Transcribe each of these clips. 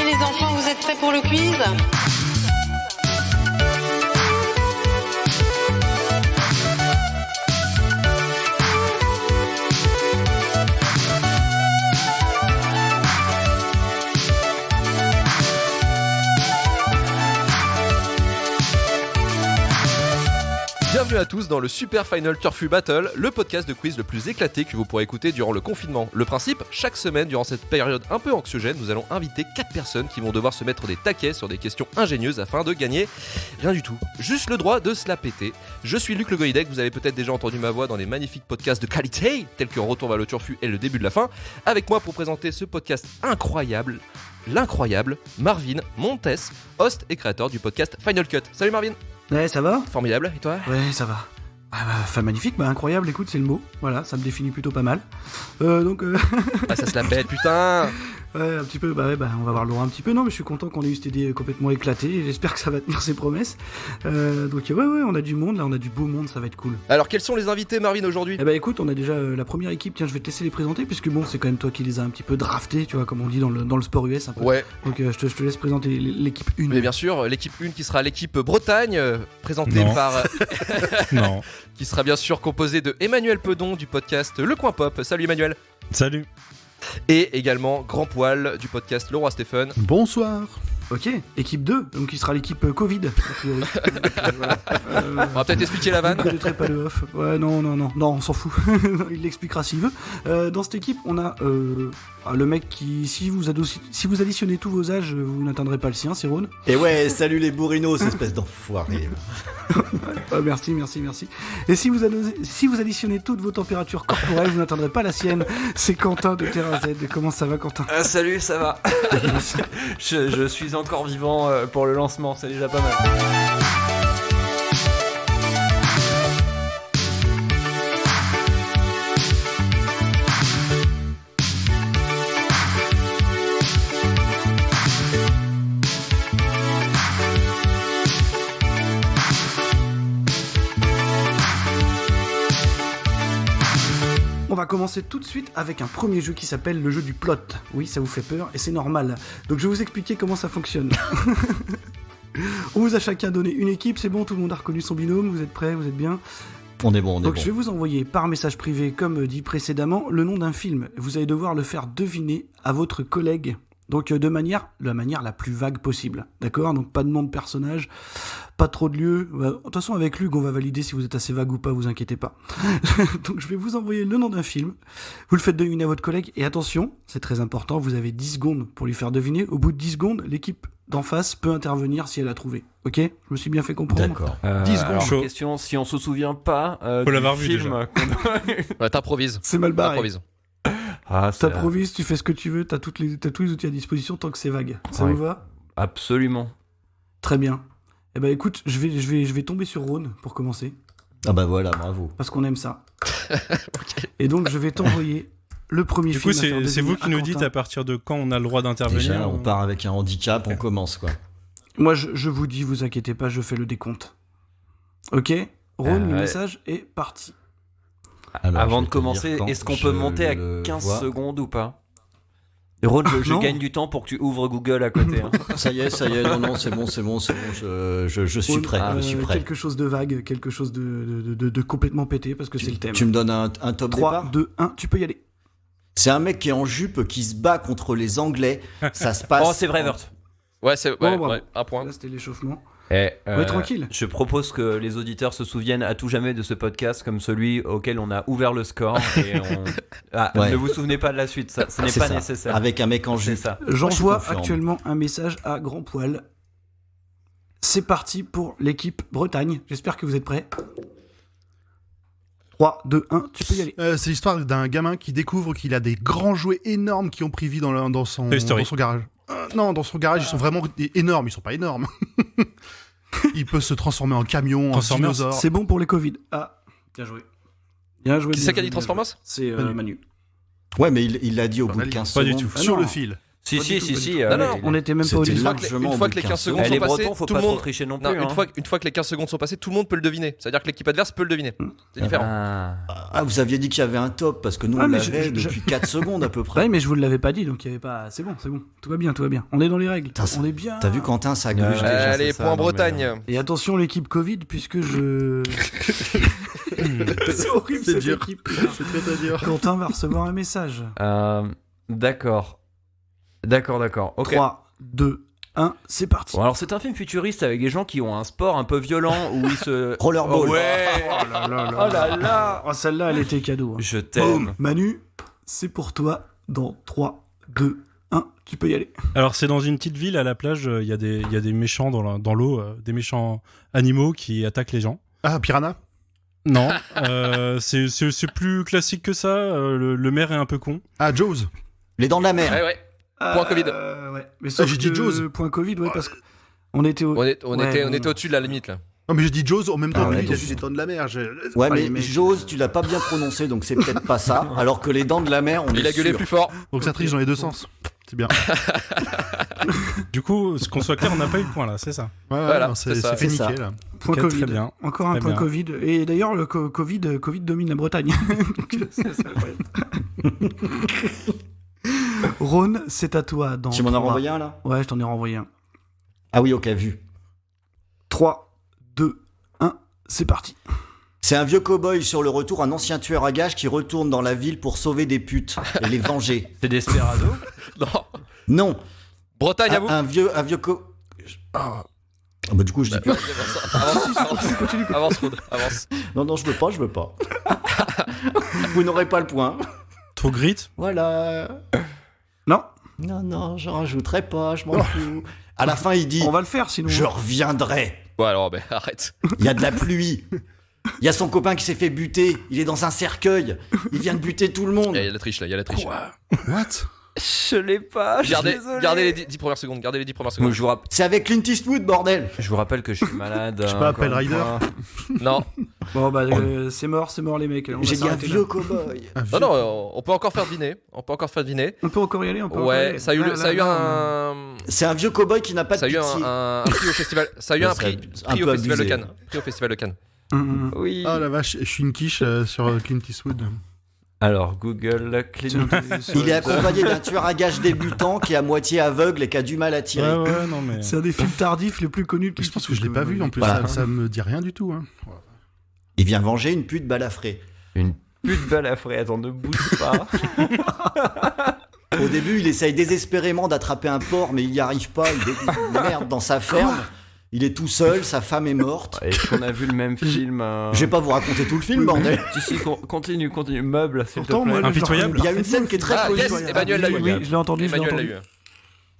les enfants, vous êtes prêts pour le quiz ? Bienvenue à tous dans le Super Final Turfu Battle, le podcast de quiz le plus éclaté que vous pourrez écouter durant le confinement. Le principe, chaque semaine durant cette période un peu anxiogène, nous allons inviter 4 personnes qui vont devoir se mettre des taquets sur des questions ingénieuses afin de gagner rien du tout. Juste le droit de se la péter. Je suis Luc Le Goïdec, vous avez peut-être déjà entendu ma voix dans les magnifiques podcasts de qualité, tels que Retour vers le Turfu et Le début de la fin. Avec moi pour présenter ce podcast incroyable, l'incroyable Marvin Montes, host et créateur du podcast Final Cut. Salut Marvin. Ouais, ça va ? Formidable, et toi ? Ouais, ça va. Enfin, magnifique, incroyable, écoute, c'est le mot. Voilà, ça me définit plutôt pas mal. Ah, ça se la pète, putain. Ouais, un petit peu, on va voir le droit un petit peu. Non, mais je suis content qu'on ait eu cette idée complètement éclatée. J'espère que ça va tenir ses promesses. Ouais, on a du monde, là, on a du beau monde, ça va être cool. Alors, quels sont les invités, Marvin, aujourd'hui ? Écoute, on a déjà la première équipe. Tiens, je vais te laisser les présenter, puisque bon, c'est quand même toi qui les as un petit peu draftés, tu vois, comme on dit dans le sport US un peu. Ouais. Donc, je te laisse présenter l'équipe 1. Mais bien sûr, l'équipe 1 qui sera l'équipe Bretagne, présentée par... Non. Qui sera bien sûr composée de Emmanuel Pedon du podcast Le Coin Pop. Salut Emmanuel. Salut. Et également Grand Poil du podcast Le Roi Stéphane. Bonsoir. Ok, équipe 2, donc qui sera l'équipe Covid, a priori. On va peut-être expliquer la vanne. Je ne connaîtrai pas le off. Ouais, non, on s'en fout. Il l'expliquera s'il veut. Dans cette équipe, on a le mec qui, si vous additionnez tous vos âges, vous n'atteindrez pas le sien, c'est Ron. Et ouais, salut les bourrinos, espèce d'enfoiré. Merci. Et si vous additionnez toutes vos températures corporelles, vous n'atteindrez pas la sienne. C'est Quentin de Terra Z. Comment ça va, Quentin ? Salut, ça va. je suis encore vivant pour le lancement, c'est déjà pas mal. On va commencer tout de suite avec un premier jeu qui s'appelle le jeu du plot. Oui, ça vous fait peur et c'est normal. Donc je vais vous expliquer comment ça fonctionne. On vous a chacun donné une équipe, c'est bon, tout le monde a reconnu son binôme, vous êtes prêts, vous êtes bien ? On est bon. Donc je vais vous envoyer par message privé, comme dit précédemment, le nom d'un film. Vous allez devoir le faire deviner à votre collègue. Donc de la manière la plus vague possible, d'accord ? Donc pas de nom de personnage, pas trop de lieux. De toute façon avec Luc on va valider si vous êtes assez vague ou pas, vous inquiétez pas. Donc je vais vous envoyer le nom d'un film, vous le faites deviner à votre collègue, et attention, c'est très important, vous avez 10 secondes pour lui faire deviner. Au bout de 10 secondes, l'équipe d'en face peut intervenir si elle a trouvé. Ok ? Je me suis bien fait comprendre. D'accord. 10 secondes. Alors, Chaud. question, si on se souvient pas Faut du l'avoir vu, film déjà. Ouais, t'improvises. C'est mal barré. T'improvises. T'improvises, tu fais ce que tu veux, t'as tous les outils à disposition tant que c'est vague. Ça Ouais. vous va ? Absolument. Très bien. Eh ben écoute, je vais tomber sur Rhône pour commencer, Ah bah voilà, bravo. parce qu'on aime ça. Et donc je vais t'envoyer le premier Du coup, film. à faire c'est vous deviner qui à nous dites Quentin. à partir de quand on a le droit d'intervenir. Déjà, on part avec un handicap, on commence quoi. Moi je vous dis, vous inquiétez pas, je fais le décompte. Ok ? Rhône, le ouais. message est parti. Alors, Avant je de vais te commencer, dire quand est-ce qu'on peut je monter à le 15 vois. secondes ou pas ? Rod, je non. gagne du temps pour que tu ouvres Google à côté. Hein. Ça y est, non, c'est bon, je suis prêt, je suis prêt. Quelque chose de vague, quelque chose de complètement pété, parce que c'est le thème. Tu me donnes un top 3, départ ? 2, 1, tu peux y aller. C'est un mec qui est en jupe, qui se bat contre les Anglais. Ça se passe. Oh, c'est Braveheart. Ouais, c'est Bon, ouais, bravo. ouais, un point. Là c'était l'échauffement. Ouais, tranquille. Je propose que les auditeurs se souviennent à tout jamais de ce podcast comme celui auquel on a ouvert le score. Et Ouais. Ne vous souvenez pas de la suite, ça, ce n'est C'est pas ça. nécessaire. Avec un mec en C'est jupe. ça. Moi, je suis J'envoie confiant. actuellement un message à Grand Poil. C'est parti pour l'équipe Bretagne. J'espère que vous êtes prêts. 3, 2, 1, tu peux y aller. C'est l'histoire d'un gamin qui découvre qu'il a des grands jouets énormes qui ont pris vie dans son garage. Non, dans son garage, ils sont vraiment énormes, ils sont pas énormes. Il peut se transformer en camion, en dinosaure. C'est bon pour les Covid. Ah, bien joué. Bien joué. Qui c'est qui a dit Transformers ? C'est Manu. Manu. Ouais, mais il l'a dit au bout de Pas 15 du secondes. tout. Ah Sur non. le fil. Si, Pas si, du tout, si, pas si. du tout. On était même pas au C'était lycée. largement Une fois au que les bout de 15 secondes Eh, sont les passées, Bretons, faut tout pas le trop monde. tricher non plus. Non, hein. une fois que les 15 secondes sont passées, tout le monde peut le deviner. C'est-à-dire que l'équipe adverse peut le deviner. C'est différent. Ah. vous aviez dit qu'il y avait un top, parce que nous, Ah, on mais l'avait depuis 4 secondes à peu près. Ouais, mais je vous l'avais pas dit, donc il y avait pas. C'est bon. Tout va bien. On est dans les règles. Putain, On est bien. T'as vu Quentin, ça gruge Ouais. déjà. Allez, c'est ça, point non, mais, Bretagne. Et attention l'équipe Covid, puisque je. C'est horrible C'est cette dur. équipe. C'est très dur. Quentin va recevoir un message. D'accord. Ok. 3, 2, 1, c'est parti. Bon, alors c'est un film futuriste avec des gens qui ont un sport un peu violent où ils se. Rollerball. Oh, ouais. Oh là là Oh là là. Oh, celle-là, elle était cadeau. Hein. Je t'aime. Manu, c'est pour toi dans 3, 2, 1, tu peux y aller. Alors c'est dans une petite ville à la plage, il y a des méchants dans l'eau, des méchants animaux qui attaquent les gens. Ah, Piranha. Non, c'est plus classique que ça. Le maire est un peu con. Ah, Jaws. Les dents de la mer. Ouais. Point Covid. Ouais. Mais sauf j'ai dit que Jaws. Point Covid, ouais, parce qu'on était au... On Ouais, était bon. au-dessus de la limite là. Non, mais j'ai dit Jaws en même temps. Ah, mais ouais, lui, il a donc- dit les dents de la mer. Ouais, Ah, mais les mecs. Jaws, tu l'as pas bien prononcé, donc c'est peut-être pas ça. Alors que les dents de la mer, on Il est a gueulé sûr. plus fort. Donc ça triche dans les deux sens. C'est bien. Du coup, qu'on soit clair, on n'a pas eu le point là, c'est ça. Ouais, Voilà, non, c'est c'est ça. fait C'est ça. niquer là. Point Ok, Covid. très bien. Encore un Très point bien. Covid. Et d'ailleurs, le Covid domine la Bretagne. Donc, c'est incroyable. Rhône, c'est à toi. Dans Tu m'en as 3. renvoyé un là? Ouais, je t'en ai renvoyé un. Ah oui, ok, vu. 3, 2, 1, c'est parti. C'est un vieux cow-boy sur le retour, un ancien tueur à gages qui retourne dans la ville pour sauver des putes et les venger. C'est Desperado. Non. Non, Bretagne à vous. un vieux Ah bah du coup je dis plus. Avance, Rod, avance. Non, je veux pas. Vous n'aurez pas le point. Trop grit. Voilà. Non, Non, je rajouterai pas, je m'en fous. À la fin, il dit on va le faire sinon. je reviendrai. Bon alors, arrête. Il y a de la pluie. Il y a son copain qui s'est fait buter. Il est dans un cercueil. Il vient de buter tout le monde. Il y a la triche là, il y a la triche. What? Je l'ai pas. Gardez les 10 premières secondes. Gardez les 10 premières secondes. C'est avec Clint Eastwood, bordel. Je vous rappelle que je suis malade. Je sais pas, encore Appel une Rider. fois. Non. Bon, bah, c'est mort les mecs. On va J'ai dit un s'arrêter là. vieux cow-boy. Non, on peut encore faire deviner. On peut encore y aller, on peut encore y Ouais, aller. ça a eu un. C'est un vieux cow-boy qui n'a pas de Ça a eu pitié. un prix au festival. Ça a eu Ouais, un c'est prix un peu au festival de abusé. Cannes. Prix au festival de Cannes. Oui. Oh la vache, je suis une quiche sur Clint Eastwood. Alors, Google, Clint. Il est accompagné d'un tueur à gages débutant qui est à moitié aveugle et qui a du mal à tirer. Ouais, non mais. C'est un des films tardifs les plus connus. Je pense que je l'ai pas vu en plus. Voilà. Ça me dit rien du tout. Hein. Il vient venger une pute balafrée. Une pute balafrée. Attends, ne bouge pas. Au début, il essaye désespérément d'attraper un porc, mais il n'y arrive pas. Il merde dans sa ferme. Il est tout seul, sa femme est morte. Est-ce qu'on a vu le même film Je vais pas vous raconter tout le film, bordel. Si, continue. Meuble, s'il te Pourtant, plaît. moi, Impitoyable. Il y a une scène qui est très Ah, yes, connue. Emmanuel l'a eu. Oui, je l'ai entendu. Emmanuel l'a eu.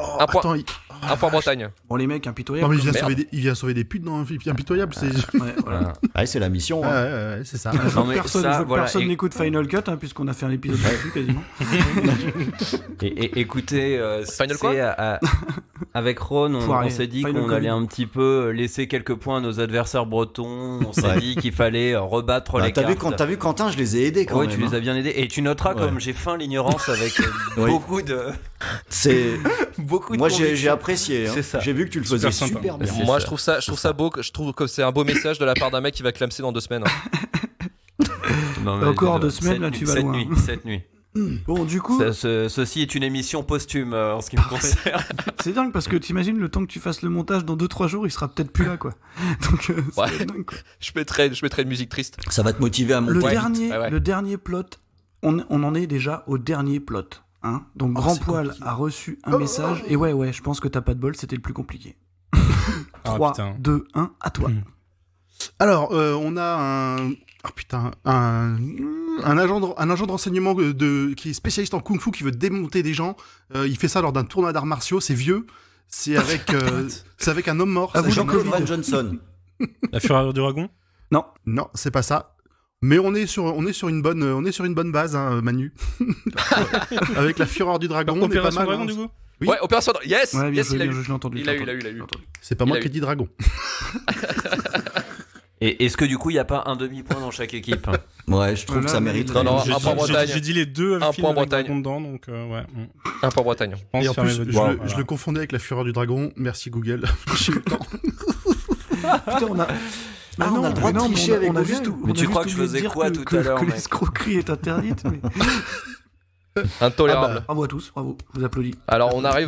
Oh, Un point. attends, Un point Bretagne. Bon, les mecs, non, impitoyables. mais Merde. il vient sauver des putes dans un film impitoyable. C'est Ouais, voilà. Ouais, c'est la mission. ouais, hein. ouais, c'est ça. Non, mais Personne, ça, je veux que voilà, personne et- n'écoute Final Cut, hein, puisqu'on a fait un épisode dessus quasiment. Et écoutez, Final quoi avec Ron, on Poirier. s'est dit Final qu'on Covid. allait un petit peu laisser quelques points à nos adversaires bretons. On s'est Ouais. dit qu'il fallait rebattre Bah, les t'as cartes. vu Quentin, je les ai aidés quand Oui, même. tu les as bien aidés. Et tu noteras Ouais. comme j'ai feint l'ignorance avec Oui. beaucoup de C'est beaucoup de moi j'ai conviction. apprécié. Hein. C'est ça. J'ai vu que tu le Super faisais sympa. super bien. C'est Moi, ça. je trouve ça beau. Je trouve que c'est un beau message de la part d'un mec qui va clamser dans 2 semaines. Non, mais Encore dis-le, 2 semaines, là, tu vas loin. Cette nuit. Bon, du coup, Ceci est une émission posthume en ce qui me concerne. c'est dingue parce que t'imagines le temps que tu fasses le montage dans 2-3 jours, il sera peut-être plus là, quoi. Donc, Ouais. c'est dingue, quoi. Je mettrai une musique triste. Ça va te motiver à monter. Le dernier plot, on en est déjà au dernier plot. Hein. Donc, Grand c'est Poil compliqué. a reçu un message. Et ouais, je pense que t'as pas de bol, c'était le plus compliqué. Ah, 3, putain. 2, 1, à toi. Alors, on a un agent de renseignement qui est spécialiste en kung-fu qui veut démonter des gens. Il fait ça lors d'un tournoi d'arts martiaux. C'est vieux. C'est avec un homme mort. Ah, vous, sachant que- Jean-Claude Van Johnson. La fureur du dragon. Non. Non, c'est pas ça. Mais on est sur une bonne base, hein, Manu. Avec la fureur du dragon, on est pas Opération mal. dragon hein. du coup. Oui. Ouais, Opération. Yes, Ouais, bien yes, joué, il a bien eu. joué, je l'ai entendu. Il a eu. C'est pas moi Il a qui ai eu. dit dragon. Et est-ce que du coup, il n'y a pas un demi-point dans chaque équipe? Ouais, je trouve que ça mérite. Non, non, J'ai- un point Bretagne. J'ai dit les deux Un films point avec Bretagne. dragon dedans, donc ouais. Un point Bretagne. Je pense Et en fermer plus, votre je bouche, le, voilà. je le confondais avec La Fureur du Dragon. Merci Google. J'ai eu le temps. Putain, on a. Ah, on a le droit de mais tricher avec on a Google. juste, Mais on tu a crois juste que je oublié de faisais dire quoi que- tout que- à l'heure, Que mec l'escroquerie est interdite. Mais... Intolérable. Bravo à tous, bravo, je vous applaudis. Alors on arrive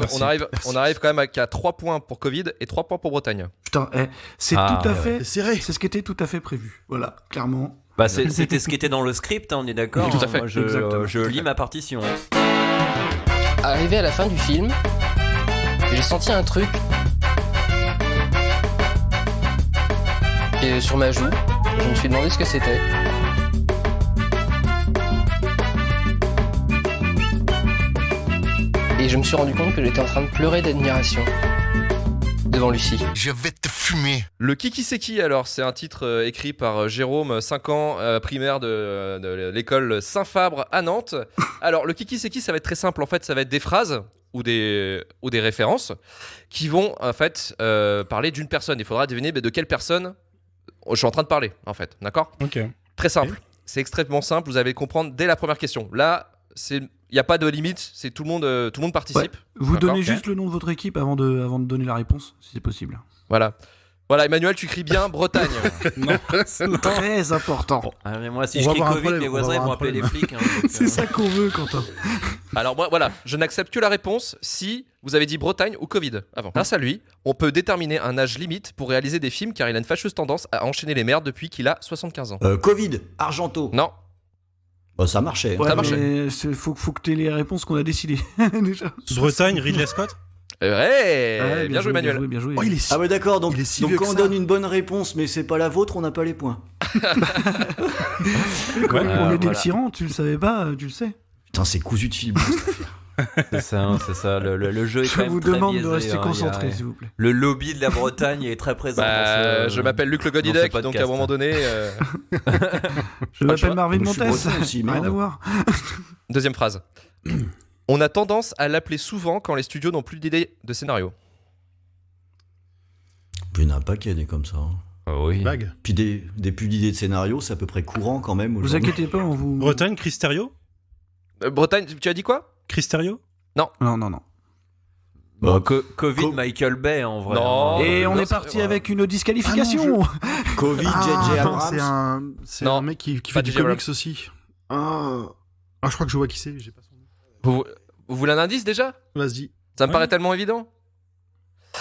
quand même à 3 points pour Covid et 3 points pour Bretagne. Putain, c'est Ah, tout à ouais, fait. C'est serré. C'est ce qui était tout à fait prévu. Voilà, clairement. Bah, c'était ce qui était dans le script, hein, on est d'accord. Tout à fait. Moi, Exactement. je lis ma partition. Arrivé à la fin du film, j'ai senti un truc sur ma joue. Je me suis demandé ce que c'était. Et je me suis rendu compte que j'étais en train de pleurer d'admiration devant Lucie. Je vais te fumer. Le Kiki c'est qui alors? C'est un titre écrit par Jérôme, 5 ans, primaire de l'école Saint-Fabre à Nantes. Alors le Kiki c'est qui, ça va être très simple en fait, ça va être des phrases ou des références qui vont en fait parler d'une personne. Il faudra deviner de quelle personne je suis en train de parler en fait, d'accord? Ok. Très simple, c'est extrêmement simple, vous allez comprendre dès la première question. Là, il n'y a pas de limite, c'est tout le monde participe. Vous D'accord. donnez juste le nom de votre équipe avant de donner la réponse, si c'est possible. Voilà. Voilà, Emmanuel, tu cries bien Bretagne. Non. Très important. Ah, mais moi, si On je va crie avoir un Covid, problème, mes on va voisins ils avoir vont un appeler les problème. flics. Hein, donc, C'est ça qu'on veut, Quentin. Alors moi, voilà, je n'accepte que la réponse si vous avez dit Bretagne ou Covid avant. Grâce à lui, on peut déterminer un âge limite pour réaliser des films car il a une fâcheuse tendance à enchaîner les merdes depuis qu'il a 75 ans. Covid, Argento. Non, Bah, ça marchait. hein. Ouais, marchait. mais faut que tu aies les réponses qu'on a décidées. Déjà. Bretagne, Ridley Scott. Ouais, bien joué Emmanuel. Bien joué. Oh, il est si... Ah ouais, d'accord, donc, Il est si donc vieux quand que on ça. donne une bonne réponse mais c'est pas la vôtre, on n'a pas les points. on est des voilà. tyrans, tu le savais pas, tu le sais. Putain, c'est cousu de fil. C'est ça, hein, c'est ça. Le jeu est Je quand même vous très demande biaisé, de rester hein, concentré, il y a- s'il vous plaît. Le lobby de la Bretagne est très présent. Bah, dans ce- je m'appelle Luc Le dans ce Godidec, podcast. donc à un moment donné... Je Pas le m'appelle choix. Marvin Je suis Montes. breton aussi, Rien merde. à voir. Deuxième phrase. On a tendance à l'appeler souvent quand les studios n'ont plus d'idées de scénario. Il y en a un paquet des comme ça. hein. Ah oui. Vague. Puis des plus d'idées de scénario, c'est à peu près courant quand même. Vous aujourd'hui. inquiétez pas, on vous. Bretagne, Cristerio. Bretagne, tu as dit quoi? Cristerio. Non. Bah, Covid, Co- Michael Bay en vrai. Non. hein. Et on non, est c'est- parti avec une disqualification. Covid, J.J. attends, Abrams. c'est Non, un mec qui pas fait du J.J. comics aussi. Ah, je crois que je vois qui c'est, j'ai pas son nom. Vous voulez un indice déjà? Vas-y. Ça me Ouais. paraît tellement évident.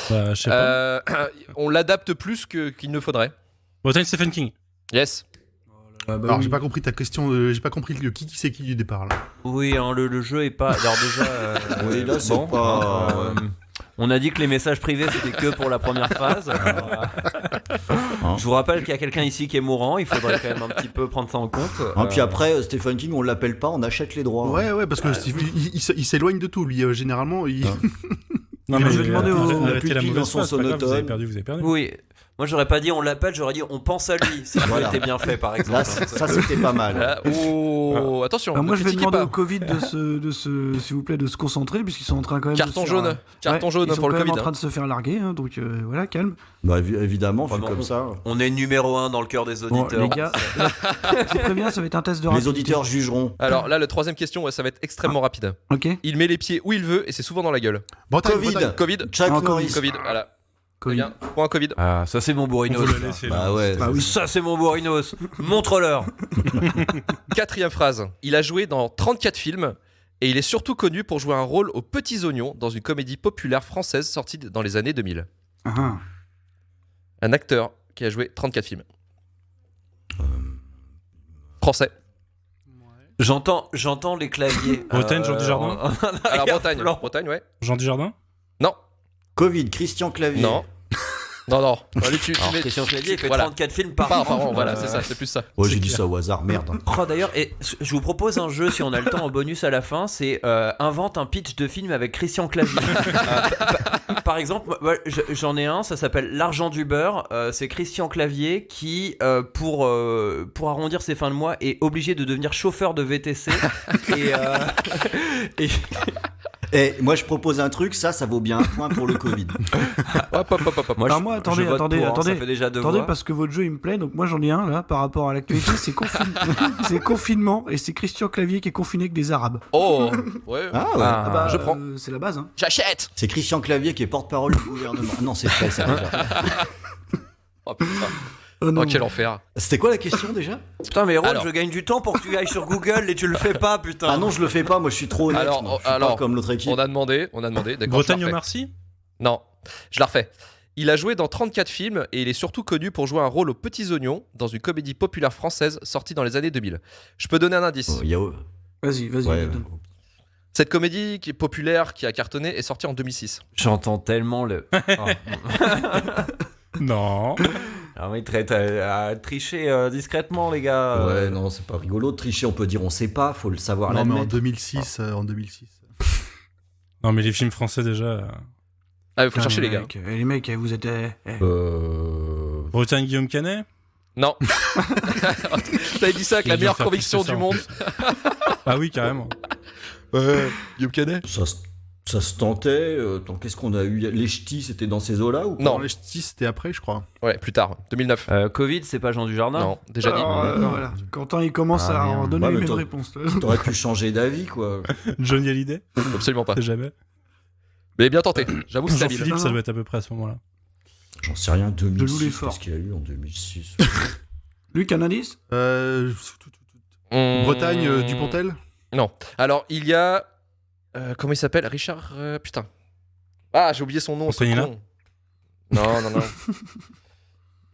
Bah, je sais pas. On l'adapte plus qu'il ne faudrait. Bretagne, Stephen King. Yes. Alors, j'ai pas compris ta question, j'ai pas compris le qui c'est qui du départ là. Oui, hein, le jeu est pas. Alors déjà. Oui, là, c'est bon, pas- on a dit que les messages privés c'était que pour la première phase. Alors, Hein. je vous rappelle qu'il y a quelqu'un ici qui est mourant. Il faudrait quand même un petit peu prendre ça en compte. Hein, puis après, Stephen King, on l'appelle pas, on achète les droits. Ouais, parce que il s'éloigne de tout, lui, généralement. Non, mais je vais demander au- arrêtez plus la de mauvaise dans son phrase, c'est pas grave, vous avez sonotone. perdu. Oui. Moi j'aurais pas dit on l'appelle, j'aurais dit on pense à lui. Ça aurait Voilà. été bien fait par exemple. Là, ça c'était pas mal. Là, oh, attention. Moi, ne je vais critiquez demander pas. au Covid s'il vous plaît, de se concentrer, puisqu'ils sont en train quand même. Carton de se faire, jaune. Carton jaune ils sont pour le quand même Covid. en train de se faire larguer, hein, donc voilà, calme. Bah, évidemment, vu Vraiment, comme ça. On est numéro 1 dans le cœur des Bon, auditeurs. les gars, je préviens, ça va être un test de Les rapidité. auditeurs jugeront. Alors là, la troisième question, ouais, ça va être extrêmement rapide. Ok. Il met les pieds où il veut et c'est souvent dans la gueule. Bretagne, Covid. Bretagne. Covid. Chuck Ah, Norris. Covid. Voilà. Très Covid. bien. Point Covid. Ah, ça c'est mon On bourrinos. veut le laisser, là. Bah ouais. Bah oui. Ça c'est mon bourrinos. Montre-leur. Quatrième phrase. Il a joué dans 34 films et il est surtout connu pour jouer un rôle aux Petits Oignons dans une comédie populaire française sortie dans les années 2000. Ah, Un acteur qui a joué 34 films. Français. J'entends les claviers. Bretagne, Jean Dujardin. Alors Bretagne. Arrière-plan. Bretagne, ouais. Jean Dujardin. Non. Covid, Christian Clavier. Non. Non. Allez, tu Alors, mets... Christian Clavier, il fait Voilà. 34 films par Par an. an, voilà, c'est ça, c'est plus ça. Ouais, j'ai dit ça au hasard, merde. Oh, d'ailleurs, et je vous propose un jeu si on a le temps en bonus à la fin, c'est invente un pitch de film avec Christian Clavier. Par exemple, moi, j'en ai un, ça s'appelle L'argent du beurre. C'est Christian Clavier qui, pour arrondir ses fins de mois, est obligé de devenir chauffeur de VTC et Et moi, je propose un truc, ça vaut bien un point pour le Covid. Hop. Moi, Alors moi, attendez, je vote pour, hein, ça fait déjà 2 voix. parce que votre jeu il me plaît, donc moi j'en ai un là par rapport à l'actualité, c'est c'est confinement et c'est Christian Clavier qui est confiné avec des Arabes. Oh, ouais. Ah ouais. Ah. Bah, je prends. C'est la base. Hein. J'achète. C'est Christian Clavier qui est porte-parole du gouvernement. Non, c'est pas ça déjà. Oh putain. Oh, non. Oh, quel enfer. C'était quoi la question déjà? Putain, mais Ron, Alors. je gagne du temps pour que tu ailles sur Google et tu le fais pas, putain. Ah non, je le fais pas, moi je suis trop honnête. Alors, moi. Je suis alors, pas comme l'autre équipe. On a demandé, d'accord. Bretagne je la refais. Omar Sy. Non, je la refais. Il a joué dans 34 films et il est surtout connu pour jouer un rôle aux Petits Oignons dans une comédie populaire française sortie dans les années 2000. Je peux donner un indice. Oh, il y a- Vas-y, Ouais, donne. Cette comédie qui est populaire, qui a cartonné, est sortie en 2006. J'entends tellement le. Oh. Non. Alors, il traite à tricher discrètement, les gars. Ouais, non, c'est pas rigolo de tricher. On peut dire on sait pas, faut le savoir Non, mais en l'admettre. 2006, Non, mais les films français déjà. Ah, il faut chercher les gars. Les mecs, vous êtes. Bretagne Guillaume Canet. Non. T'avais dit ça avec la Je vais meilleure faire conviction plus que ça, du en monde. Ah oui, carrément. Guillaume Canet. Ça se tentait. Attends, qu'est-ce qu'on a eu? Les ch'tis, c'était dans ces eaux-là ou pas? Non. les ch'tis, c'était après, je crois. Ouais, plus tard, 2009. Covid, c'est pas Jean Dujardin. Non, déjà dit. Alors, voilà. Quentin, il commence Ah, à merde. donner Ouais, les mais mêmes toi- réponses. T'aurais pu changer d'avis, quoi. Johnny Hallyday. Absolument pas. C'est jamais. Mais bien tenté. J'avoue que c'est habile. Jean-Philippe, ça doit être à peu près à ce moment-là. J'en sais rien, 2006. l'effort. Qu'est-ce qu'il y a eu en 2006? Luc, un indice Bretagne, Dupontel. Non. Alors, il y a. Comment il s'appelle? Richard. Putain. Ah, j'ai oublié son nom. ce Antonina. con. Non.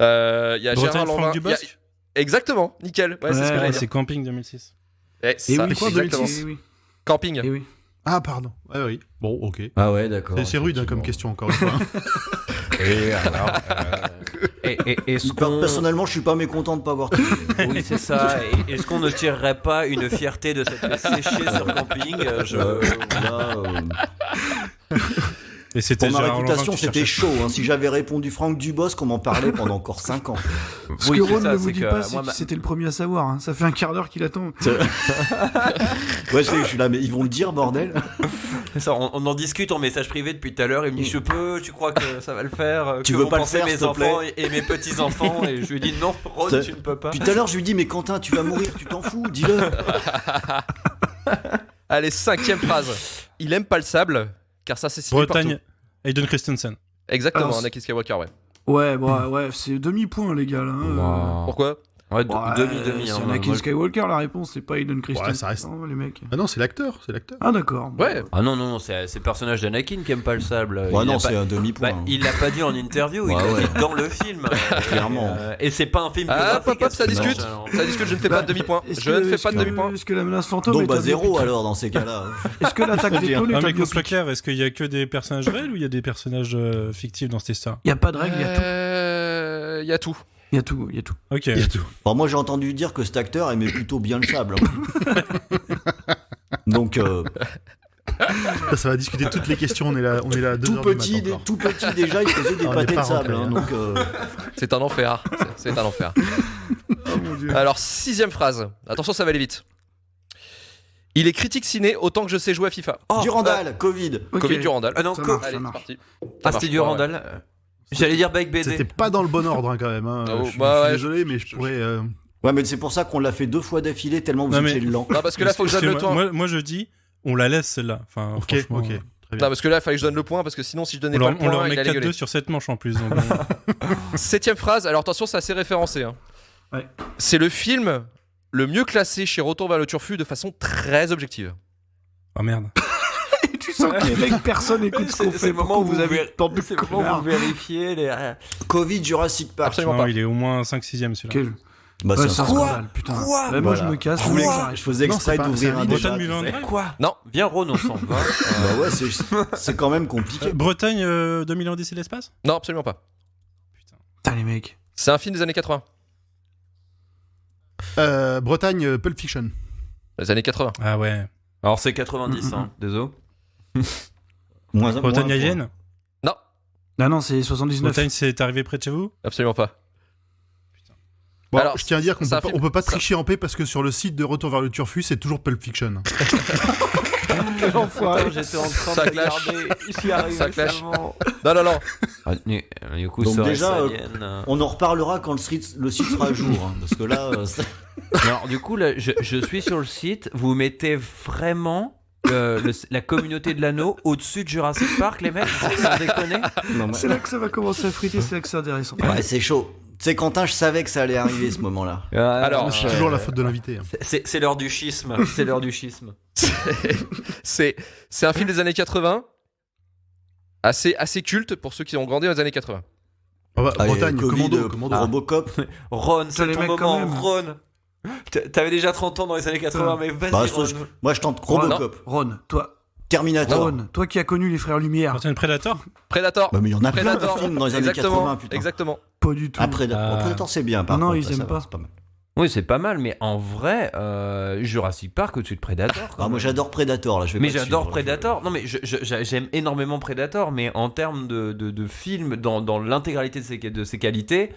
Il y a Bretagne, Gérard Franck Lanvin. Dubosc. Exactement, nickel. Ouais, c'est ce que Ouais, j'allais Ah, dire. c'est Camping 2006. Eh, Et ça, oui, exactement. oui. Camping. Et oui. Ah, pardon. Ouais, oui. Bon, ok. Ah ouais, d'accord. C'est rude hein, comme question, encore une fois. Et alors. Est-ce qu'on. Personnellement, je suis pas mécontent de pas avoir trouvé. Oui, c'est ça. Et est-ce qu'on ne tirerait pas une fierté de cette fait sécher sur camping Là, Et c'était pour ma Gérard Lanvin réputation, que tu c'était cherchais. chaud. Hein. Si j'avais répondu Franck Dubosc, on m'en parlait pendant encore 5 ans. Ce Oui, que c'est Ron ça, ne vous c'est dit que pas, c'est moi, que ma- c'était le premier à savoir. Hein. Ça fait un quart d'heure qu'il attend. Ouais, je suis là, mais ils vont le dire, bordel. C'est ça, on en discute en message privé depuis tout à l'heure. Il me dit je peux, tu crois que ça va le faire? Tu que veux vont pas le penser faire, mes s'il te enfants plaît et mes petits enfants? Et je lui dis non, Ron, T'as- tu ne peux pas. Puis tout à l'heure, je lui dis, mais Quentin, tu vas mourir, tu t'en fous, dis-le. Allez, 5e phrase. Il aime pas le sable, car ça c'est Bretagne, Hayden Christensen. Exactement, Alors, Anakin Skywalker, ouais. Ouais, ouais, c'est demi-point, les gars. Là, hein. Pourquoi? Ouais, Ouais, demi-demi. C'est hein, Anakin moi, Skywalker, la réponse, c'est pas Hayden Christensen. ça reste- Non, les mecs. Ah non, c'est l'acteur, c'est l'acteur. Ah, d'accord. Bon. Ouais. Ah non, c'est le personnage d'Anakin qui aime pas le sable. Ouais, Il non, a c'est pas- un demi-point. Bah, il l'a pas dit en interview, il Ouais, l'a ouais. dit dans le film. Clairement. Et c'est pas un film. Ah, biographique, hop, ça à ce discute. moment-là. Ça discute, je ne fais pas de demi-point. Est-ce Je ne que- fais est-ce pas de que- demi-point. Est-ce que la menace fantôme Donc, est bah, un 0 biopic alors, dans ces cas-là. Est-ce que l'attaque des clones est Ah, un mais qu'on soit biopic? clair, est-ce qu'il y a que des personnages réels ou il y a des personnages fictifs dans cette histoire? Il y a pas de règle, il y a tout. Il y a tout. Il y a tout, il y a tout. Ok. Bon, moi, j'ai entendu dire que cet acteur aimait plutôt bien le sable. Hein. Donc, Ça va discuter toutes les questions, on est là 2 tout heures du petit, matin encore. tout petit déjà, il faisait des On est pâtés de pas sable. rentré, Hein, hein. donc, C'est un enfer. C'est un enfer. Oh mon dieu. Alors, 6e phrase. Attention, ça va aller vite. Il est critique ciné autant que je sais jouer à FIFA. Oh, Durandal, Covid. Ok. Covid Durandal. Ah non, Ça Co- marche, Allez, ça c'est marche. parti. Ah, c'était du Randall. J'allais dire Bike BD. C'était pas dans le bon ordre hein, quand même. Hein. Oh, je suis bah ouais, désolé, mais je pourrais. Ouais, mais c'est pour ça qu'on l'a fait 2 fois d'affilée tellement vous Non, mais- étiez lent. Non, parce que là, faut que je donne le point. Moi, je dis, on la laisse celle-là. Enfin, Ok, franchement, ok. Très Non, bien. parce que là, il fallait que je donne le point, parce que sinon, si je donnais On pas leur, le on leur point, met il allait 4-2 gueuler. sur cette manche en plus. Donc, 7e phrase. Alors, attention, c'est assez référencé. Hein. Ouais. C'est le film le mieux classé chez Retour vers le Turfu de façon très objective. oh merde. Tu sens que les mecs, personne écoute ce qu'on fait. C'est le moment où vous avez. Tant de C'est le moment où connards. vous vérifiez les. Covid, Jurassic Park. Absolument Non, pas. il est au moins 5-6ème celui-là. Quel... Bah, Ouais, c'est c'est un un scandale, putain. Quoi Ouais, moi, Voilà. je me casse. Je je voulais- m'arrête. je faisais Non, exprès c'est pas- d'ouvrir c'est un un débat. Bretagne Mulan Drive. Quoi? Non, viens Ron, on s'en va. Bah ouais, c'est quand même compliqué. Bretagne 2000 Odyssée de l'espace. Non, absolument pas. Putain, les mecs. C'est un film des années 80. Bretagne, Pulp Fiction. Les années 80. Ah ouais. Alors c'est 90, hein, désolé. Moins un- Bretagne moins un point. Alien. Ah non, c'est 79. Bretagne, c'est arrivé près de chez vous. Absolument pas. Bon, Alors, je tiens à dire qu'on c'est un peut, film- on peut pas ça- tricher en paix parce que sur le site de Retour vers le Turfu, c'est toujours Pulp Fiction. Quel enfoiré. Attends, j'étais en train Ça de clash. regarder. J'y arrive Ça clash. récemment. Non. Du coup, Donc ça déjà, déjà, On en reparlera quand le site sera à jour, hein, parce que là, alors du coup, là, je suis sur le site. Vous mettez vraiment la communauté de l'anneau au-dessus de Jurassic Park, les mecs, sans déconner. non, mais- C'est là que ça va commencer à friter, c'est là que c'est intéressant. ouais, c'est chaud. Tu sais, Quentin, je savais que ça allait arriver ce moment-là. Alors, C'est toujours la faute de l'invité. Hein. C'est l'heure du schisme. C'est l'heure du schisme. c'est un film des années 80, assez culte pour ceux qui ont grandi dans les années 80. Ah bah, Allez, Bretagne, Covid, commando. Robocop. Ron, c'est les ton mecs, moment. quand même. Ron, t'avais déjà 30 ans dans les années 80, mais vas-y, Bah, Ron. moi, je tente Robocop. Ron, Terminator. Ron, toi qui as connu les frères Lumière, Quand c'est une Predator. Predator. Bah, mais il y en a plein de Predator. films dans les années Exactement. 80, putain. Exactement. pas du tout. Predator, c'est bien, par Non, contre. ils ça aiment va, pas. c'est pas mal. Oui, c'est pas mal, mais en vrai, Jurassic Park au-dessus de Predator. quand Ah, moi, même. j'adore Predator, là. Je vais Mais pas te j'adore suivre, Predator. Non, mais j'aime énormément Predator, mais en termes de film, dans l'intégralité de ses qualités,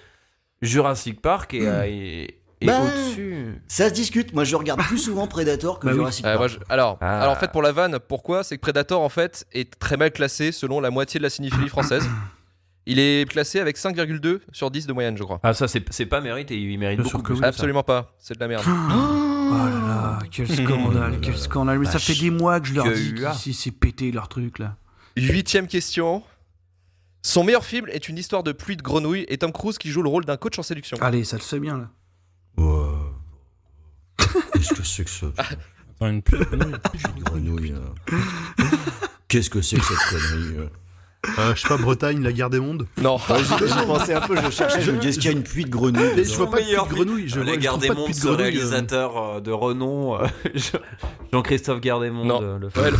Jurassic Park est Bah, au-dessus. Ça se discute. Moi, je regarde plus souvent Predator que Bah oui. Jurassic Park. Alors, Ah. en fait, pour la vanne, pourquoi? C'est que Predator, en fait, est très mal classé selon la moitié de la cinéphilie française. Il est classé avec 5,2 sur 10 de moyenne, je crois. Ah, ça, c'est pas mérité. Il mérite Bien beaucoup sûr que plus. oui. que ça. Absolument pas. C'est de la merde. Oh là là, quel scandale, quel scandale. Mais ça fait des mois que je leur Que dis UA. qu'ils c'est pété leur truc là. 8ème question. Son meilleur film est une histoire de pluie de grenouilles et Tom Cruise qui joue le rôle d'un coach en séduction. Allez, ça le fait bien là. Qu'est-ce que c'est que ça Attends, une pluie de grenouilles. grenouille Qu'est-ce que c'est que cette connerie Je sais pas, Bretagne, la guerre des mondes. Non. Je pensais un peu, je cherchais, je me dis, est-ce qu'il y a une pluie de grenouilles Mais je vois pas de pluie de grenouille. Je Les trouve Gardez pas de Monde, pluie de ce grenouille. réalisateur de renom, Jean-Christophe Gardémond, Non. le Ouais,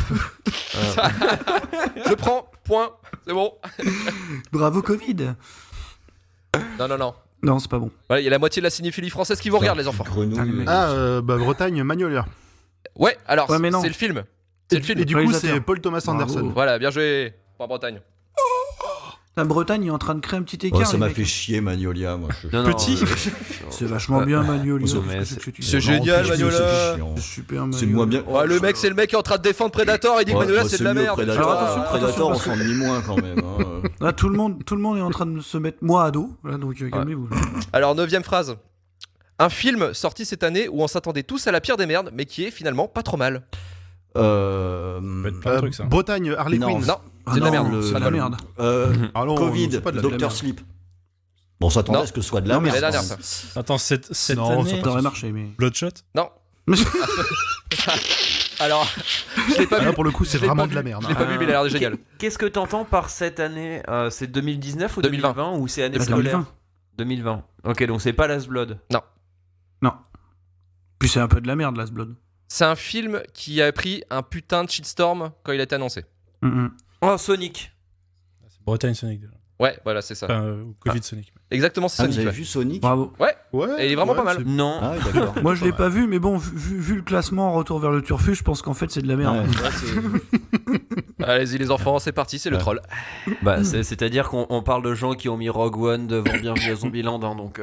je prends. Point. C'est bon. Bravo Covid. Non. Non, c'est pas bon. Voilà, il y a la moitié de la cinéphilie française qui vous regarde, les enfants. Grenouille. Bretagne, Magnolia. Ouais, alors, Ouais, mais non. c'est le film. C'est le film. Et du coup, Réalisateur. c'est Paul Thomas Bravo. Anderson. Voilà, bien joué. Pour la Bretagne. La Bretagne est en train de créer un petit Oh, écart. ça les m'a mecs. fait chier, Magnolia. Moi, Non, Petit. C'est vachement bien Magnolia. non, qu'est-ce mais que c'est- que tu dis c'est génial, Non, Magnolia. c'est chiant. C'est super C'est Magnolia. moins bien. Ouais, le mec, c'est le mec qui est en train de défendre Predator. Il dit que Ouais, Magnolia, ouais, c'est de la mieux, merde. Predator, Alors, attention, Predator, on parce que- s'ennuie moins quand même. Hein. Là, tout le monde est en train de se mettre moi à dos. Là, donc calmez-vous. Alors, 9ème phrase. Un film sorti cette année où on s'attendait tous à la pire des merdes, mais qui est finalement pas trop mal. Ça peut être plein de trucs, ça. Bretagne, Harley Non. Quinn. Non, Ah c'est de la non, merde. c'est de la merde. Ah non, Covid, c'est pas de la Dr merde. Sleep. Bon, on s'attendait Non. à ce que ce soit de la Non, mais merde. la dernière, quand ça. même. Attends, cette Non, ça année. Ça aurait marché, mais. Bloodshot. Non. Alors, je l'ai pas Ah, vu. là, pour le coup, c'est Je l'ai vraiment pas de la vu. merde. Je l'ai pas vu, mais il a l'air génial. Qu'est-ce que t'entends par cette année C'est 2019 ou 2020. 2020 ou c'est année Bah, scolaire 2020. 2020. Ok, donc c'est pas Last Blood. Non. Puis c'est un peu de la merde, Last Blood. C'est un film qui a pris un putain de shitstorm quand il a été annoncé. Oh, Sonic. C'est Bretagne Sonic déjà. Ouais, voilà, c'est ça. Enfin, Covid Sonic. Exactement, c'est Ah, Sonic. vous avez ouais. vu Sonic Bravo. Ouais, Et il est vraiment pas mal. c'est- Non. Ah oui, d'accord. Moi, je l'ai pas vu, mais bon, vu le classement Retour vers le Turfu, je pense qu'en fait, c'est de la merde. Ouais. Allez-y, les enfants, c'est parti, c'est le Ouais. troll. Bah, c'est-à-dire qu'on parle de gens qui ont mis Rogue One devant Bienvenue à Zombieland, hein, donc.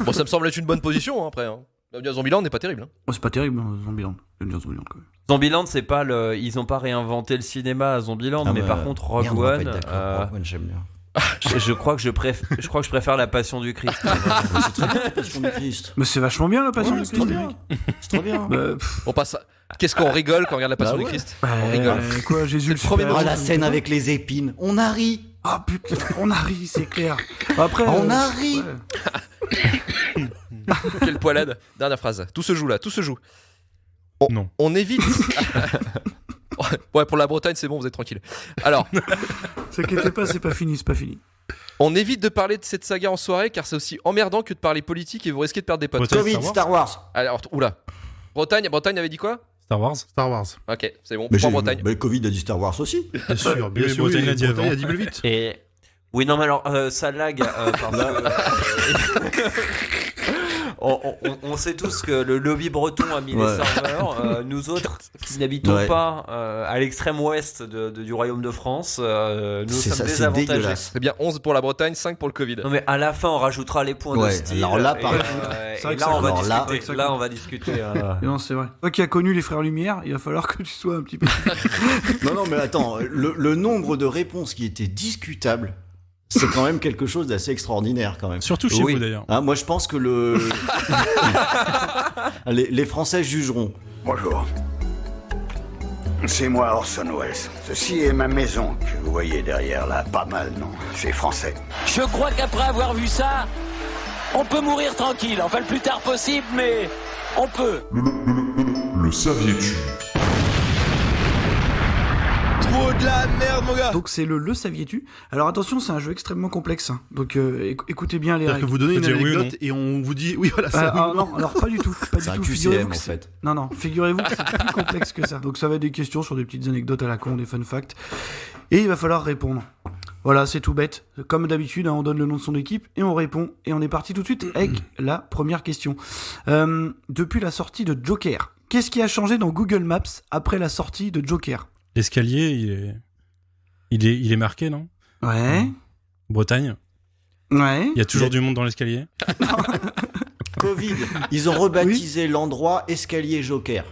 Bon, ça me semble être une bonne position hein, après. Hein. Bienvenue à Zombieland n'est pas terrible. Hein. Oh, c'est pas terrible, hein, Zombieland. Je veux dire Zombieland, quand même. Zombieland, c'est pas le. Ils ont pas réinventé le cinéma à Zombieland, Ah, mais bah, par contre, Rogue merde, on va pas One. être d'accord. Rogue One, j'aime bien. Je crois que je préfère la Passion du Christ. C'est très bien, la Passion du Christ. Mais c'est vachement bien, la Passion Ouais, du c'est Christ, très les bien. mecs. C'est très bien. Bah, On passe. Qu'est-ce qu'on rigole quand on regarde la Passion Bah du ouais. Christ bah, On rigole. quoi, Jésus le C'est le premier super Oh, héros, la ça me scène fait avec les épines. On a ri. Ah putain, on a ri, c'est clair. Après, On a ri. ouais. Quelle poilade. Dernière phrase. Tout se joue là, tout se joue. Non. On évite. Ouais, pour la Bretagne, c'est bon, vous êtes tranquille. Alors, S'inquiétez pas, c'est pas fini, c'est pas fini. on évite de parler de cette saga en soirée car c'est aussi emmerdant que de parler politique et vous risquez de perdre des potes. Bretagne, Covid, Star Wars. Star Wars. Alors, oula. Bretagne avait dit quoi? Star Wars. Star Wars. Ok, c'est bon. Mais Point j'ai- Bretagne. mais Covid a dit Star Wars aussi. Bien sûr, bien Oui, sûr. Bretagne l'a dit Bretagne avant. a dit plus vite. Et. Oui, non, mais alors, ça lag. Parce que, On sait tous que le lobby breton a mis les serveurs. Nous autres, qui n'habitons pas à l'extrême ouest du royaume de France, nous sommes désavantagés. C'est bien 11 pour la Bretagne, 5 pour le Covid. Non mais à la fin on rajoutera les points de style. Alors là, on va discuter. Non, c'est vrai. Toi qui as connu les frères Lumière, il va falloir que tu sois un petit peu. Non, mais attends, le nombre de réponses qui étaient discutables, c'est quand même quelque chose d'assez extraordinaire quand même. Surtout chez vous d'ailleurs. Moi je pense que les Français jugeront. Bonjour. C'est moi Orson Welles. Ceci est ma maison que vous voyez derrière là. Pas mal, non? C'est français. Je crois qu'après avoir vu ça, on peut mourir tranquille. Enfin, le plus tard possible, mais on peut. Le saviez-tu? Trop de la merde, mon gars. Donc c'est le saviez-tu. Alors attention, c'est un jeu extrêmement complexe. Donc écoutez bien les C'est-à-dire règles. que vous donnez une Faut dire oui ou anecdote et on vous dit oui voilà. Non, alors pas du tout. C'est un QCM en fait. Non, figurez-vous que c'est plus complexe que ça. Donc ça va être des questions sur des petites anecdotes à la con, des fun facts. Et il va falloir répondre. Voilà, c'est tout bête. Comme d'habitude, on donne le nom de son équipe et on répond. Et on est parti tout de suite avec la première question. Depuis la sortie de Joker, qu'est-ce qui a changé dans Google Maps après la sortie de Joker? L'escalier, il est marqué, non? Ouais. Bretagne. Ouais. Il y a toujours du monde dans l'escalier. Covid, ils ont rebaptisé l'endroit Escalier Joker.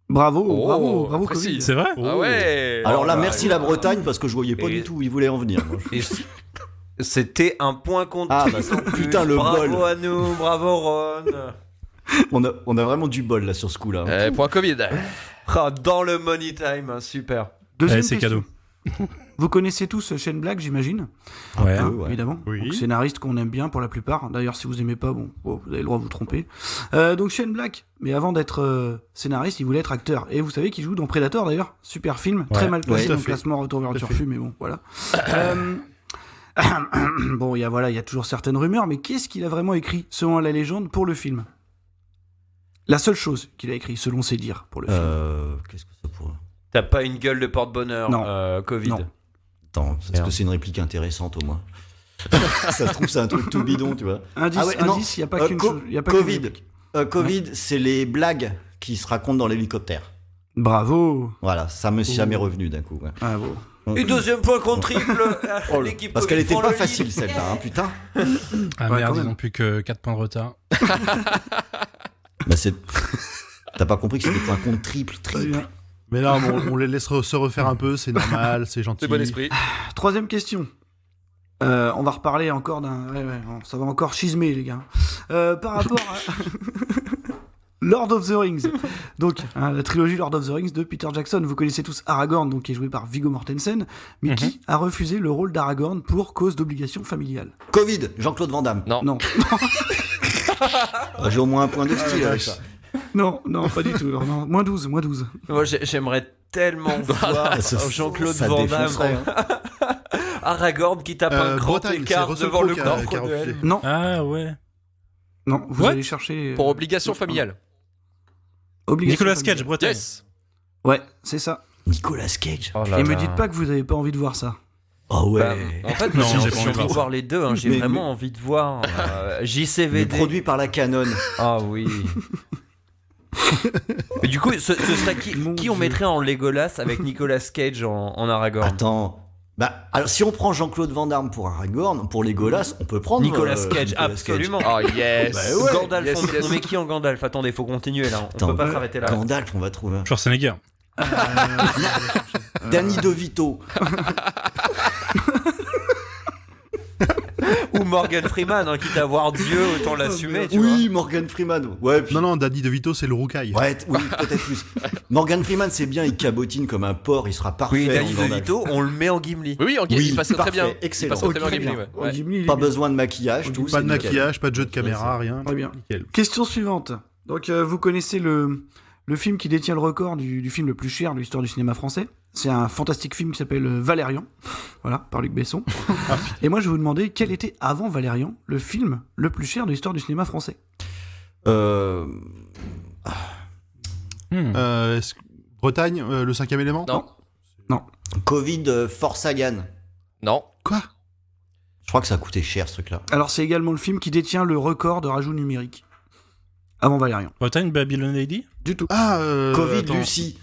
Bravo, précis. Covid. C'est vrai? Ah ouais. Alors là, merci la Bretagne parce que je voyais pas du tout où ils voulaient en venir. Moi. C'était un point contre. Ah bah putain le bravo bol. Bravo à nous, bravo Ron. On a vraiment du bol là sur ce coup-là. Point Covid. Dans le money time, super. Deuxième C'est question. cadeau. Vous connaissez tous Shane Black, j'imagine. Ouais. Évidemment. Oui. Donc, scénariste qu'on aime bien pour la plupart. D'ailleurs, si vous aimez pas, vous avez le droit de vous tromper. Donc Shane Black, mais avant d'être scénariste, il voulait être acteur. Et vous savez qu'il joue dans Predator d'ailleurs, super film, très mal placé dans le classement Retour vers le Turfu, mais bon, voilà. Bon, il y a toujours certaines rumeurs, mais qu'est-ce qu'il a vraiment écrit, selon la légende, pour le film? La seule chose qu'il a écrit, selon ses dires, pour le film. Qu'est-ce que ça pourrait... T'as pas une gueule de porte-bonheur, Covid. Non. Attends, est-ce que c'est une réplique intéressante au moins? Ça se trouve, c'est un truc tout bidon, tu vois. Indice, il n'y a pas qu'une chose. Y a pas Covid. qu'une Covid, c'est les blagues qui se racontent dans l'hélicoptère. Bravo. Voilà, ça me suis jamais revenu d'un coup. Ouais. Bravo. Et deuxième point contre triple. L'équipe Parce Covid qu'elle était prend pas le lead. facile celle-là, hein, putain. Ah Ouais, merde, quand ils même. n'ont plus que 4 points de retard. Bah c'est... T'as pas compris que c'est des points contre triple. Très bien. Mais là, on les laisse se refaire un peu, c'est normal, c'est gentil. C'est bon esprit. Troisième question. On va reparler encore d'un... ça va encore schismer, les gars. Par rapport à... Lord of the Rings. Donc, la trilogie Lord of the Rings de Peter Jackson. Vous connaissez tous Aragorn, donc, qui est joué par Viggo Mortensen, mais qui a refusé le rôle d'Aragorn pour cause d'obligation familiale. Covid, Jean-Claude Van Damme. Non. J'ai au moins un point de style avec ça. Non, pas du tout. Non. Moins 12. Moi, j'aimerais tellement voir Jean-Claude ça Van Damme. défoncerait, Aragorn qui tape un grand Bretagne, écart c'est Russell devant le Crowe qui a coffre de refusé. Helm. Non, Ah ouais. vous What allez chercher... Pour obligation familiale. Obligation Nicolas familiale. Cage, Bretagne. Yes. Ouais, c'est ça. Nicolas Cage. Oh là Et me là. dites pas que vous avez pas envie de voir ça. Oh ouais. Bah, en fait, Non, j'ai j'ai pas envie de voir les deux. Hein. J'ai Mais- vraiment envie de voir Mais JCVD. produit par la Canon. Ah oui. Mais du coup, ce serait qui on mettrait en Legolas avec Nicolas Cage en Aragorn? Attends. Bah, alors si on prend Jean-Claude Van Damme pour Aragorn, pour Legolas, on peut prendre Nicolas Cage, Nicolas absolument. Oh yes. Bah ouais. Gandalf, Yes. on met qui en Gandalf? Attendez, faut continuer là. On Attends, peut pas s'arrêter là. Gandalf, on va trouver. Schwarzenegger. Danny DeVito. Ou Morgan Freeman, hein, quitte à voir Dieu, autant l'assumer, tu Oui, Morgan Freeman. Ouais, puis... Non, Danny DeVito, c'est le roucaille. Ouais, oui, peut-être plus. Morgan Freeman, c'est bien, il cabotine comme un porc, il sera vois. parfait. Oui, en Danny Gandalf. DeVito, on le met en Gimli. Oui, il passait très parfait, bien. excellent. Il passait très bien en Ok, Gimli, bien. ouais. Gimli, il est Pas bien. besoin de maquillage, tout. Pas c'est de nickel. maquillage, pas de jeu de caméra, rien. Très bien. Nickel. Question suivante. Donc, vous connaissez le film qui détient le record du film le plus cher de l'histoire du cinéma français. C'est un fantastique film qui s'appelle Valérian, voilà, par Luc Besson. Et moi, je vais vous demander quel était, avant Valérian, le film le plus cher de l'histoire du cinéma français. Bretagne, le 5e élément Non. Covid, Force Sagan. Non. Quoi? Je crois que ça a coûté cher, ce truc-là. Alors, c'est également le film qui détient le record de rajout numérique. avant Valérian. Bretagne, Babylon Lady ? Du tout. Ah, Covid, attends. Lucie.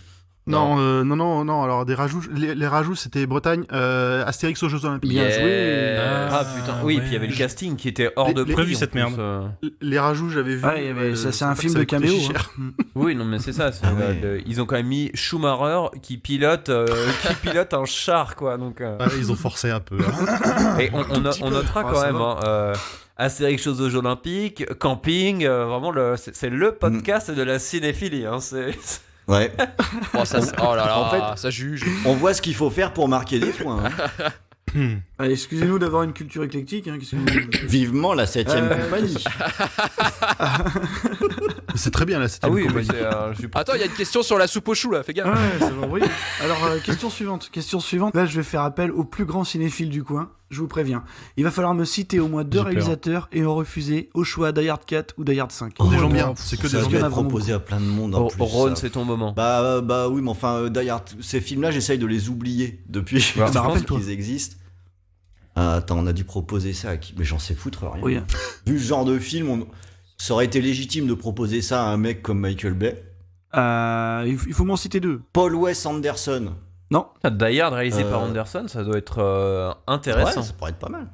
Non. Alors, des rajouts. Les rajouts, c'était Bretagne, Astérix aux Jeux Olympiques. Bien joué. Ah putain, oui, puis il y avait le casting qui était hors de prix. Pas vu en cette plus, merde. Les rajouts, j'avais vu. Ouais, ça, c'est un film ça de a coûté caméo. cher. Oui, non, mais c'est ça. Ils ont quand même mis Schumacher qui pilote un char, quoi. Donc, Ouais, ils ont forcé un peu. Hein. Et on notera quand même. Astérix aux Jeux Olympiques, camping, vraiment c'est le podcast de la cinéphilie. Hein, Ouais. Oh, ça, oh là là, En fait, ça juge. On voit ce qu'il faut faire pour marquer des points. Hein. Allez, excusez-nous d'avoir une culture éclectique. Hein, qu'est-ce que vous- Vivement la 7ème compagnie. C'est très bien là. Ah oui, compagnie. Attends, il y a une question sur la soupe aux choux là, fais gaffe. Ouais, ça va envoyer. Alors, question suivante. Là, je vais faire appel au plus grand cinéphile du coin. Je vous préviens. Il va falloir me citer au moins 2 J'ai peur. réalisateurs et en refuser au choix Die Hard 4 ou Die Hard 5. Des gens bien. C'est que des Ça gens doit bien. être proposé à plein de monde en plus. Ron, ça. c'est ton moment. Bah oui, mais enfin, Die Hard, ces films-là, j'essaye de les oublier depuis je pense rappelle-toi. qu'ils existent. Attends, on a dû proposer ça à qui? Mais j'en sais foutre rien. Oui. Vu ce genre de film, ça aurait été légitime de proposer ça à un mec comme Michael Bay. Il faut m'en citer 2. Paul Wes Anderson. Non. Die Hard réalisé par Anderson, ça doit être intéressant. Ouais, ça pourrait être pas mal.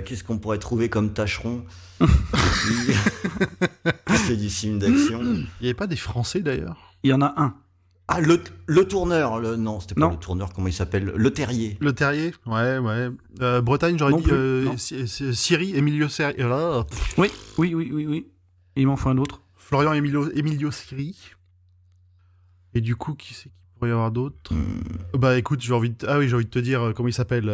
Qu'est-ce qu'on pourrait trouver comme tâcheron? C'est du film d'action. Il n'y avait pas des Français d'ailleurs. Il y en a un. Ah, le tourneur. Non, c'était pas Non. le tourneur, comment il s'appelle? Le terrier. Le Terrier. Ouais. Bretagne, j'aurais Non dit plus, non. Syrie, Emilio Siri. Oui. Il m'en faut un autre. Florian Emilio Siri. Et du coup, qui c'est qu'il pourrait y avoir d'autres? Bah écoute, j'ai envie de te dire comment il s'appelle.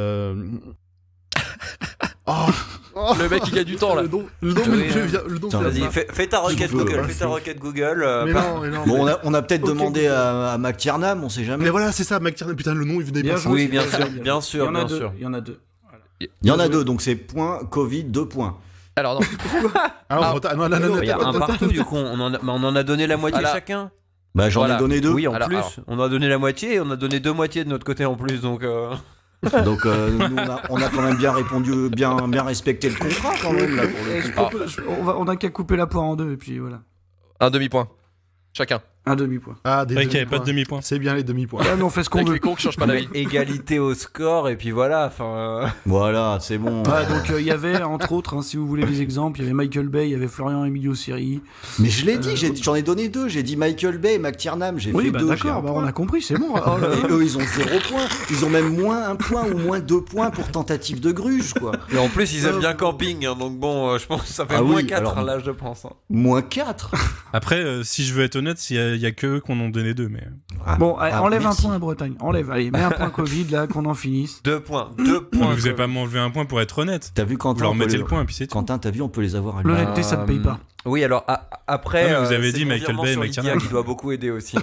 Le mec qui gagne du temps là. Le nom Putain, Vas-y, fais ta requête Google. Fais ta requête Google. Mais non. Bon, on a peut-être Ok, demandé à McTiernan, on sait jamais. Mais voilà, c'est ça, McTiernan. Putain, le nom, il venait Bien pas. joué. Oui, bien sûr, bien Il y sûr, en a bien deux. sûr. Il y en a 2. Il y en a 2, donc c'est point Covid, 2 points. Alors non. Alors, Bretagne, non, Il y a un partout, du coup. On en a donné la moitié Voilà. chacun. Bah j'en Voilà. ai donné 2. Oui, en Alors, plus. On a donné la moitié et on a donné 2 moitiés de notre côté en plus. Donc. Donc nous, on a quand même bien répondu, bien respecté le contrat quand même là pour le coup. On a qu'à couper la poire en 2 et puis voilà. Un demi-point. Chacun. Un demi-point. Ah, des Ouais, qu'il y avait demi-points. pas de demi-point. C'est bien les demi-points. Ah, mais on fait ce qu'on Avec veut. les cons qui changent pas d'avis. Égalité au score et puis voilà. Enfin. Voilà, c'est bon. Ouais, donc il y avait entre autres, hein, si vous voulez des exemples, il y avait Michael Bay, il y avait Florian Emilio Siri. Mais je l'ai dit, j'en ai donné 2. J'ai dit Michael Bay et McTiernan. J'ai Oui, fait bah 2. d'accord, on a compris, c'est bon. Oh là là. Et eux, ils ont 0 points. Ils ont même moins 1 point ou moins 2 points pour tentative de gruge, quoi. Et en plus, ils aiment bien camping. Hein, donc bon, je pense que ça fait Ah moins oui, 4 alors- là, je pense. Hein. Moins 4. Après, si je veux être honnête, il y a que eux qu'on en donné 2, mais. Bon, allez, enlève merci. un point à Bretagne. Enlève, allez, mets un point Covid là, qu'on en finisse. 2 points. Mais vous avez pas m'enlever un point pour être honnête. T'as vu Quentin? Vous leur on peut mettez les- le point et puis c'est tout. Quentin, t'as vu, on peut les avoir à lui. L'honnêteté, ça ne paye pas. Oui, alors après. Ah, mais vous avez c'est dit mon Michael virement Bay et sur McTiernan. Lydia qui doit beaucoup aider aussi. Hein,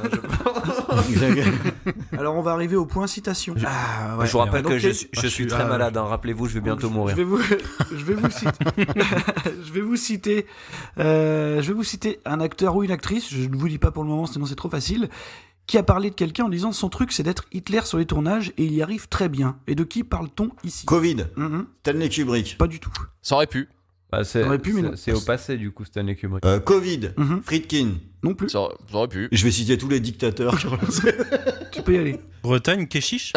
Alors on va arriver au point citation. Ah, ouais. je vous rappelle Donc, que je suis très ah, malade. Hein, rappelez-vous, je vais bientôt mourir. Je vais vous citer. Je vais vous citer un acteur ou une actrice. Je ne vous dis pas pour le moment, sinon c'est trop facile. Qui a parlé de quelqu'un en disant son truc c'est d'être Hitler sur les tournages et il y arrive très bien. Et de qui parle-t-on ici? Covid. Mhm. Stanley Kubrick. Pas du tout. Ça aurait pu. Bah, Aurait pu, mais non. c'est au passé du coup, Stanley Kubrick. Covid. Mhm. Friedkin. Non plus. Ça aurait pu. Je vais citer tous les dictateurs. Tu peux y aller. Bretagne, Keshish.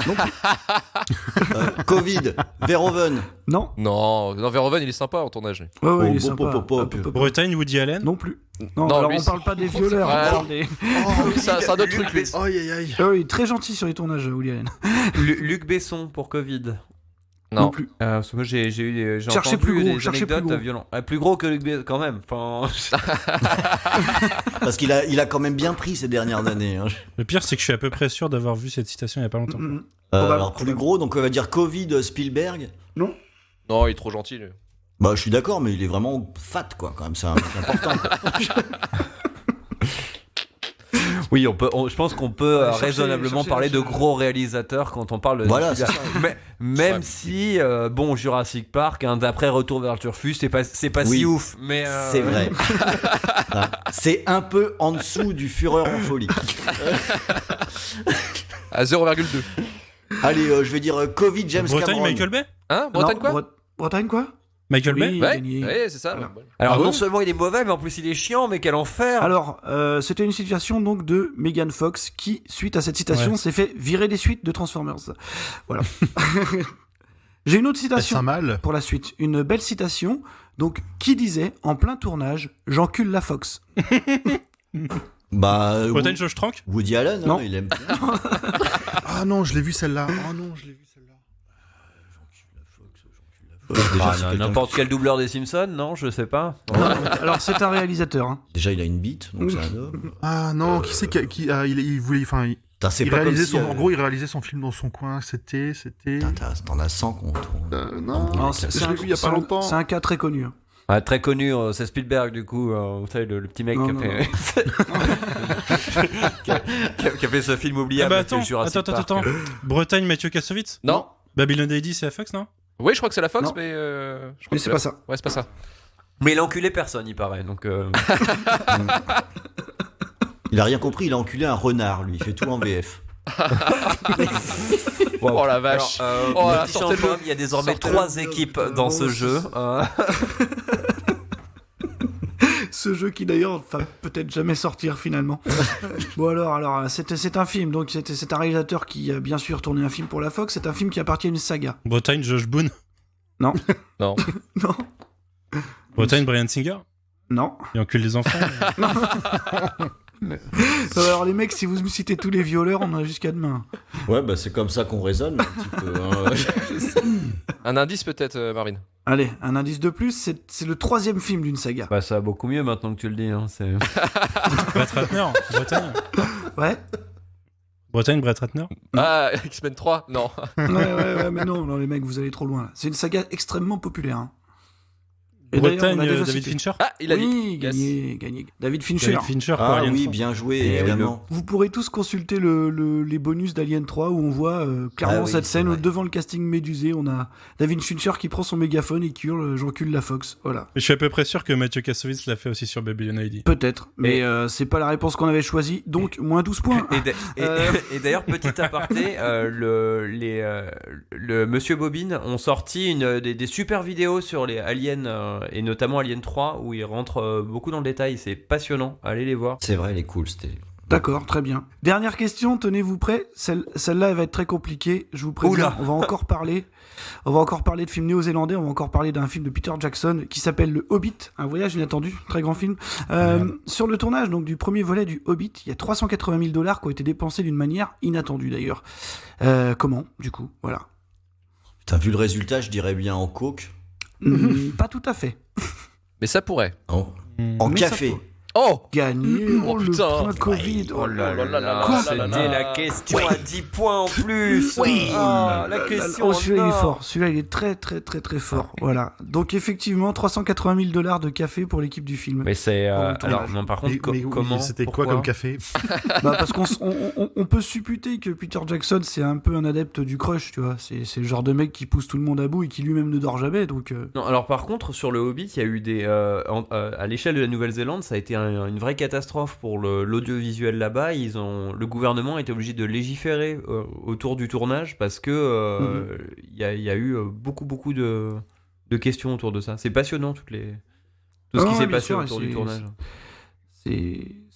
Covid. Verhoeven. Non. Non, Verhoeven il est sympa en tournage. Ouais, ouais, il est Oh, sympa. pop. Hop, hop, hop. Bretagne, Woody Allen. Non plus. Non, Non, alors lui, on parle pas des violeurs. Ouais, on alors- parle des... C'est un autre truc lui. Aïe, aïe, aïe. Ah oui, très gentil sur les tournages, Woody Allen. Luc Besson pour Covid. Non Non. plus. Parce que moi j'ai Cherchez entendu plus gros, des cherchez plus anecdotes gros. violentes. Plus gros que Luc Besson quand même. Enfin, Parce qu'il a quand même bien pris ces dernières années. Hein. Le pire, c'est que je suis à peu près sûr d'avoir vu cette citation il y a pas longtemps. Mhm. Alors plus gros, donc on va dire Covid, Spielberg. Non. Non, il est trop gentil lui. Bah je suis d'accord, mais il est vraiment fat quoi, quand même, c'est important. oui, je pense qu'on peut cherchez- raisonnablement cherchez parler la de chose. gros réalisateurs quand on parle de. Voilà, celui-là. c'est ça. Mais, même Ouais. si bon Jurassic Park, d'après Retour vers le Turfu, c'est pas Oui. si ouf, mais C'est vrai. C'est un peu en dessous du Fureur en folie. À 0,2. Allez, je vais dire Covid, James Bretagne, Cameron. Michael Bay. Hein Bretagne Non, quoi Bretagne quoi? Michael Bay. Ouais, c'est ça. Voilà. Alors, Ah non ouais seulement il est mauvais, mais en plus il est chiant, mais quel enfer! Alors, c'était une situation donc de Megan Fox qui, suite à cette citation, Ouais. s'est fait virer des suites de Transformers. Voilà. J'ai une autre Est-ce citation un mal? pour la suite. Une belle citation. Donc, qui disait en plein tournage, j'encule la Fox. Bah, Bretagne Josh Trank. Woody Allen, Non. hein, il aime. Ah non, je l'ai vu celle-là. Oh non, je l'ai vu celle-là. Ah, n'importe quel doubleur des Simpsons, non? Je sais pas. Alors, c'est un réalisateur. Hein. Déjà, il a une bite, donc c'est un homme. Ah non, qui c'est qui il voulait, enfin, Putain, c'est il pas comme réalisait si, son, en gros, il réalisait son film dans son coin. C'était. Putain, t'en as 100 contre. Non, Alors, je l'ai vu il y a pas longtemps. C'est un cas très connu. Hein. Ah, très connu, c'est Spielberg du coup, vous savez, le petit mec Non, qui a non, fait... qui a fait ce film Ah oubliable. bah avec le attends, Jurassic Park. attends. Bretagne Mathieu Kassovitz. Non. Babylon AD, c'est la Fox, non? Oui, je crois que c'est la Fox, Non. mais. Je crois Mais que c'est pas ça. Ouais, c'est pas ça. Mais il a enculé personne, il paraît, donc... Il a rien compris, il a enculé un renard, lui. Il fait tout en VF. Oh la vache. Oh, là, sortez-le. il y a désormais Sortez-le. 3 équipes dans ce jeu. Ce jeu qui d'ailleurs va peut-être jamais sortir finalement. Bon alors c'est un film, donc c'est un réalisateur qui a bien sûr tourné un film pour la Fox, c'est un film qui appartient à une saga. Bretagne Josh Boone. Non. Non. Non. Bretagne Brian Singer. Non. Il encule les enfants. Alors les mecs, si vous me citez tous les violeurs, on en a jusqu'à demain. Ouais, bah c'est comme ça qu'on raisonne un petit peu. Hein. Un indice peut-être, Marvin. Allez, un indice de plus, c'est le 3e film d'une saga. Bah ça va beaucoup mieux maintenant que tu le dis. Hein, c'est... Brett Ratner. Bretagne. Ouais. Bretagne Brett Ratner. Ah, X-Men 3. Non. Ouais, mais non, les mecs, vous allez trop loin là. C'est une saga extrêmement populaire. Hein. Et d'ailleurs, Bretagne on l'a déjà David cité. Fincher. Ah, il a Oui, dit. gagné. David Fincher. David Fincher pour Ah Alien oui, 3. bien joué, Et évidemment. Vous pourrez tous consulter les bonus d'Alien 3 où on voit clairement Ah oui, cette c'est scène où vrai. devant le casting médusé, on a David Fincher qui prend son mégaphone et qui hurle j'encule la Fox. Voilà. Mais je suis à peu près sûr que Mathieu Kassovitz l'a fait aussi sur Babylon AD. Peut-être, mais c'est pas la réponse qu'on avait choisie, donc moins 12 points. Et d'ailleurs, petit aparté, le Monsieur Bobine ont sorti des super vidéos sur les aliens, et notamment Alien 3, où ils rentrent beaucoup dans le détail. C'est passionnant, allez les voir. C'est vrai, elle est cool, c'était. D'accord, très bien. Dernière question, tenez-vous prêts. Celle-là, elle va être très compliquée. Je vous préviens, Oula. on va encore parler de films néo-zélandais. On va encore parler d'un film de Peter Jackson qui s'appelle Le Hobbit, un voyage inattendu, très grand film. Sur le tournage donc du premier volet du Hobbit, il y a 380 000 $ qui ont été dépensés d'une manière inattendue d'ailleurs. Comment, du coup, voilà. T'as vu le résultat, je dirais bien en coke. Pas tout à fait. Mais ça pourrait. En Mais ça café. pourrait. Oh. Gagné, Oh, le putain. point Covid. Oh là là là, Quoi c'était la question à 10 points en plus. Oui. La question. Oh, celui-là, il est en or. fort. Celui-là, il est très, très, très, très fort. Voilà. Donc, effectivement, 380 000 $ de café pour l'équipe du film. Mais c'est. Pour le tournage. Alors, non, par contre, Mais comment c'était quoi pourquoi comme café? Bah, parce on peut supputer que Peter Jackson, c'est un peu un adepte du crush, tu vois. C'est le genre de mec qui pousse tout le monde à bout et qui lui-même ne dort jamais, donc... Non, alors par contre, sur le Hobbit, il y a eu des. À l'échelle de la Nouvelle-Zélande, ça a été une vraie catastrophe pour l'audiovisuel là-bas. Le gouvernement a été obligé de légiférer autour du tournage parce que il y a eu beaucoup de questions autour de ça. C'est passionnant, tout ce qui s'est passé autour du tournage.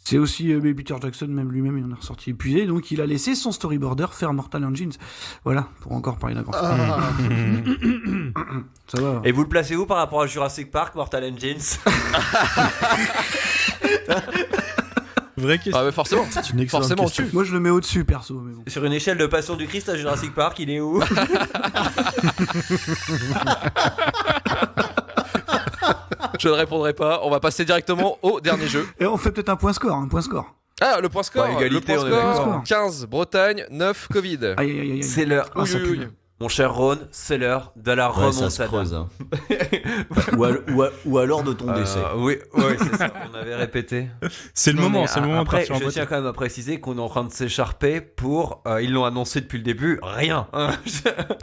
C'est aussi Peter Jackson, même lui-même, il en est ressorti épuisé, donc il a laissé son storyboarder faire Mortal Engines. Voilà, pour encore parler d'un grand film. Ça va. Et vous le placez où par rapport à Jurassic Park, Mortal Engines? Vraie question. Ah, mais forcément. C'est une excellente Forcément question. au-dessus. Moi, je le mets au-dessus, perso. Mais bon. Sur une échelle de Passion du Christ à Jurassic Park, il est où? Je ne répondrai pas. On va passer directement au dernier jeu. Et on fait peut-être un point score. Ah, le point score. Ouais, égalité, le point on est score. d'accord. 15 Bretagne, 9 Covid. Aïe, aïe, aïe, aïe. C'est l'heure. Ah, ça pue. Mon cher Ron, c'est l'heure de la Ouais, ça se remontada. creuse. Hein. ou alors de ton décès. Oui, c'est ça, on avait répété. C'est le Non, moment, mais c'est le moment de après, partir en je Bretagne. tiens quand même à préciser qu'on est en train de s'écharper pour. Ils l'ont annoncé depuis le début, rien.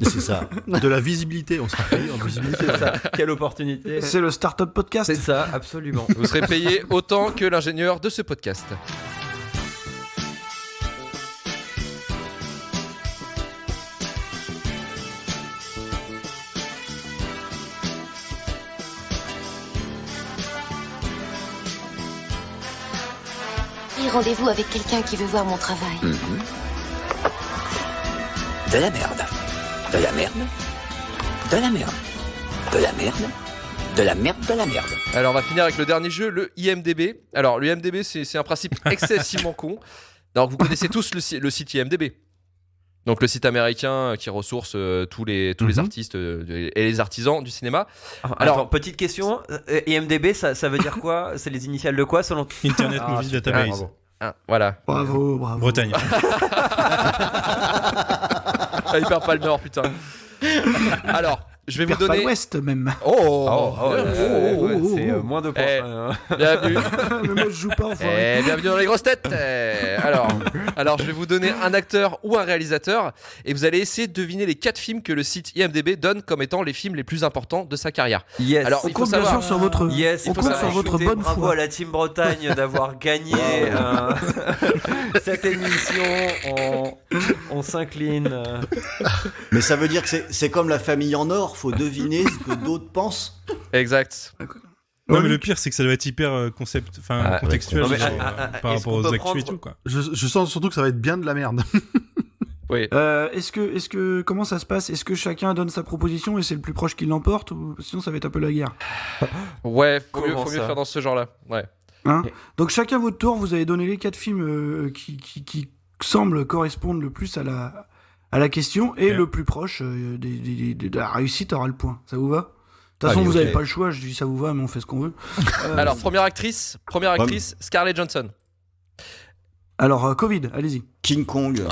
C'est ça. De la visibilité, on sera payé en visibilité. C'est ça. Quelle opportunité. C'est le Startup Podcast. C'est ça, absolument. Vous serez payé autant que l'ingénieur de ce podcast. pris rendez-vous avec quelqu'un qui veut voir mon travail. De la merde. De la merde. De la merde. De la merde. De la merde, de la merde. Alors on va finir avec le dernier jeu, le IMDb. Alors le IMDb c'est un principe excessivement con. Donc vous connaissez tous le site IMDb. Donc le site américain qui ressource tous les artistes et les artisans du cinéma. Alors attends, petite question, IMDb ça veut dire quoi? C'est les initiales de quoi selon Internet Movie Database. Voilà. Bravo. Bretagne. Il perd pas le nord, putain. Alors, je vais vous donner. Pas l'ouest même. C'est moins de points. Bienvenue. Mais moi je joue pas en forêt. Bienvenue dans les grosses têtes. Alors, je vais vous donner un acteur ou un réalisateur et vous allez essayer de deviner les 4 films que le site IMDb donne comme étant les films les plus importants de sa carrière. Yes. Alors, on il faut compte bien savoir. sûr sur votre. Yes, on compte sur votre bonne bravo foi. à la Team Bretagne d'avoir gagné cette émission. On s'incline. Mais ça veut dire que c'est comme la famille en or, faut deviner ce que d'autres pensent. Exact. Non, mais le pire, c'est que ça doit être hyper contextuel par rapport aux actus et tout, quoi. Je sens surtout que ça va être bien de la merde. Oui. Est-ce que comment ça se passe? Est-ce que chacun donne sa proposition et c'est le plus proche qui l'emporte, ou sinon ça va être un peu la guerre? Ouais, faut mieux faire dans ce genre-là. Ouais. Hein? Donc chacun votre tour, vous avez donné les 4 films qui semblent correspondre le plus à la question, et le plus proche de la réussite aura le point. Ça vous va? De toute façon, vous n'avez pas le choix, je dis ça vous va, mais on fait ce qu'on veut. Alors, première actrice, Scarlett Johansson. Alors, Covid, allez-y. King Kong.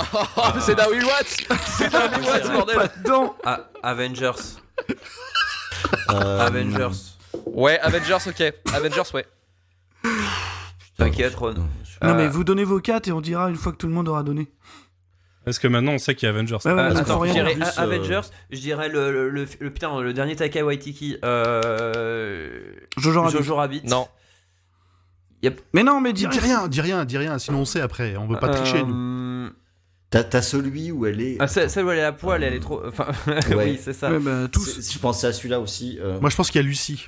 C'est Darwin Watts. C'est Darwin Watts, bordel. Pas dedans. Avengers. Avengers. Ouais, Avengers, ok. Avengers, ouais. T'inquiète, Ron. Non, mais vous donnez vos 4 et on dira une fois que tout le monde aura donné. Parce que maintenant on sait qu'il y a Avengers. Attends, je dirais Avengers, je dirais le dernier Taika Waititi. Jojo Rabbit. Non. Mais non, mais dis rien, sinon on sait après. On veut pas tricher, nous. T'as celui où elle est. Celle où elle est à poil, elle est trop. Enfin, oui, c'est ça. Ouais, bah, tous. Je pensais à celui-là aussi. Moi, je pense qu'il y a Lucie.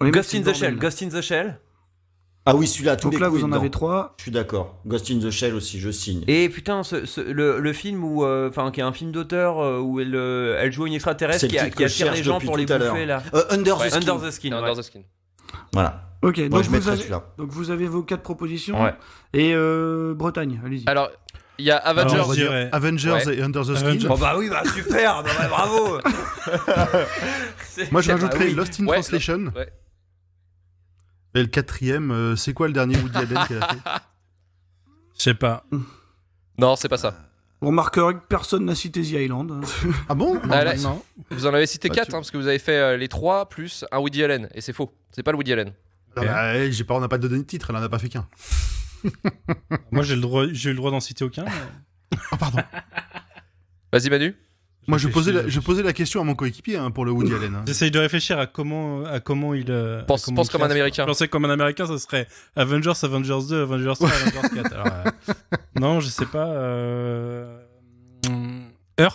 Ghost in the Shell. Ghost in the Shell. Ah oui, celui-là, tous donc les là, coups vous en avez 3. Je suis d'accord. Ghost in the Shell aussi, je signe. Et putain, le film où, qui est un film d'auteur où elle joue une extraterrestre qui attire les gens pour les bouffer là. Under the Skin. Under the Skin. Voilà. Ok, moi, donc vous avez vos 4 propositions. Ouais. Et Bretagne, allez-y. Alors, il y a Avengers. Avengers et Under the Skin. Oh bah oui, bah super, bravo. Moi, je rajouterais Lost in Translation. Ouais. Et le 4ème, c'est quoi le dernier Woody Allen qu'elle a fait? Je sais pas. Non, c'est pas ça. Vous remarquerez que personne n'a cité The Island. Ah bon? Non. Vous en avez cité 4 parce que vous avez fait les 3 plus un Woody Allen. Et c'est faux. C'est pas le Woody Allen. On n'a pas donné de titre, elle en a pas fait qu'un. Moi j'ai eu le droit d'en citer aucun. Mais... Oh pardon. Vas-y Manu. Moi je posais la question à mon coéquipier pour le Woody Allen. J'essaye de réfléchir à comment il pense comme un Américain. Je pensais comme un Américain, ça serait Avengers 2, Avengers 3, Avengers 4. Alors, non, je sais pas.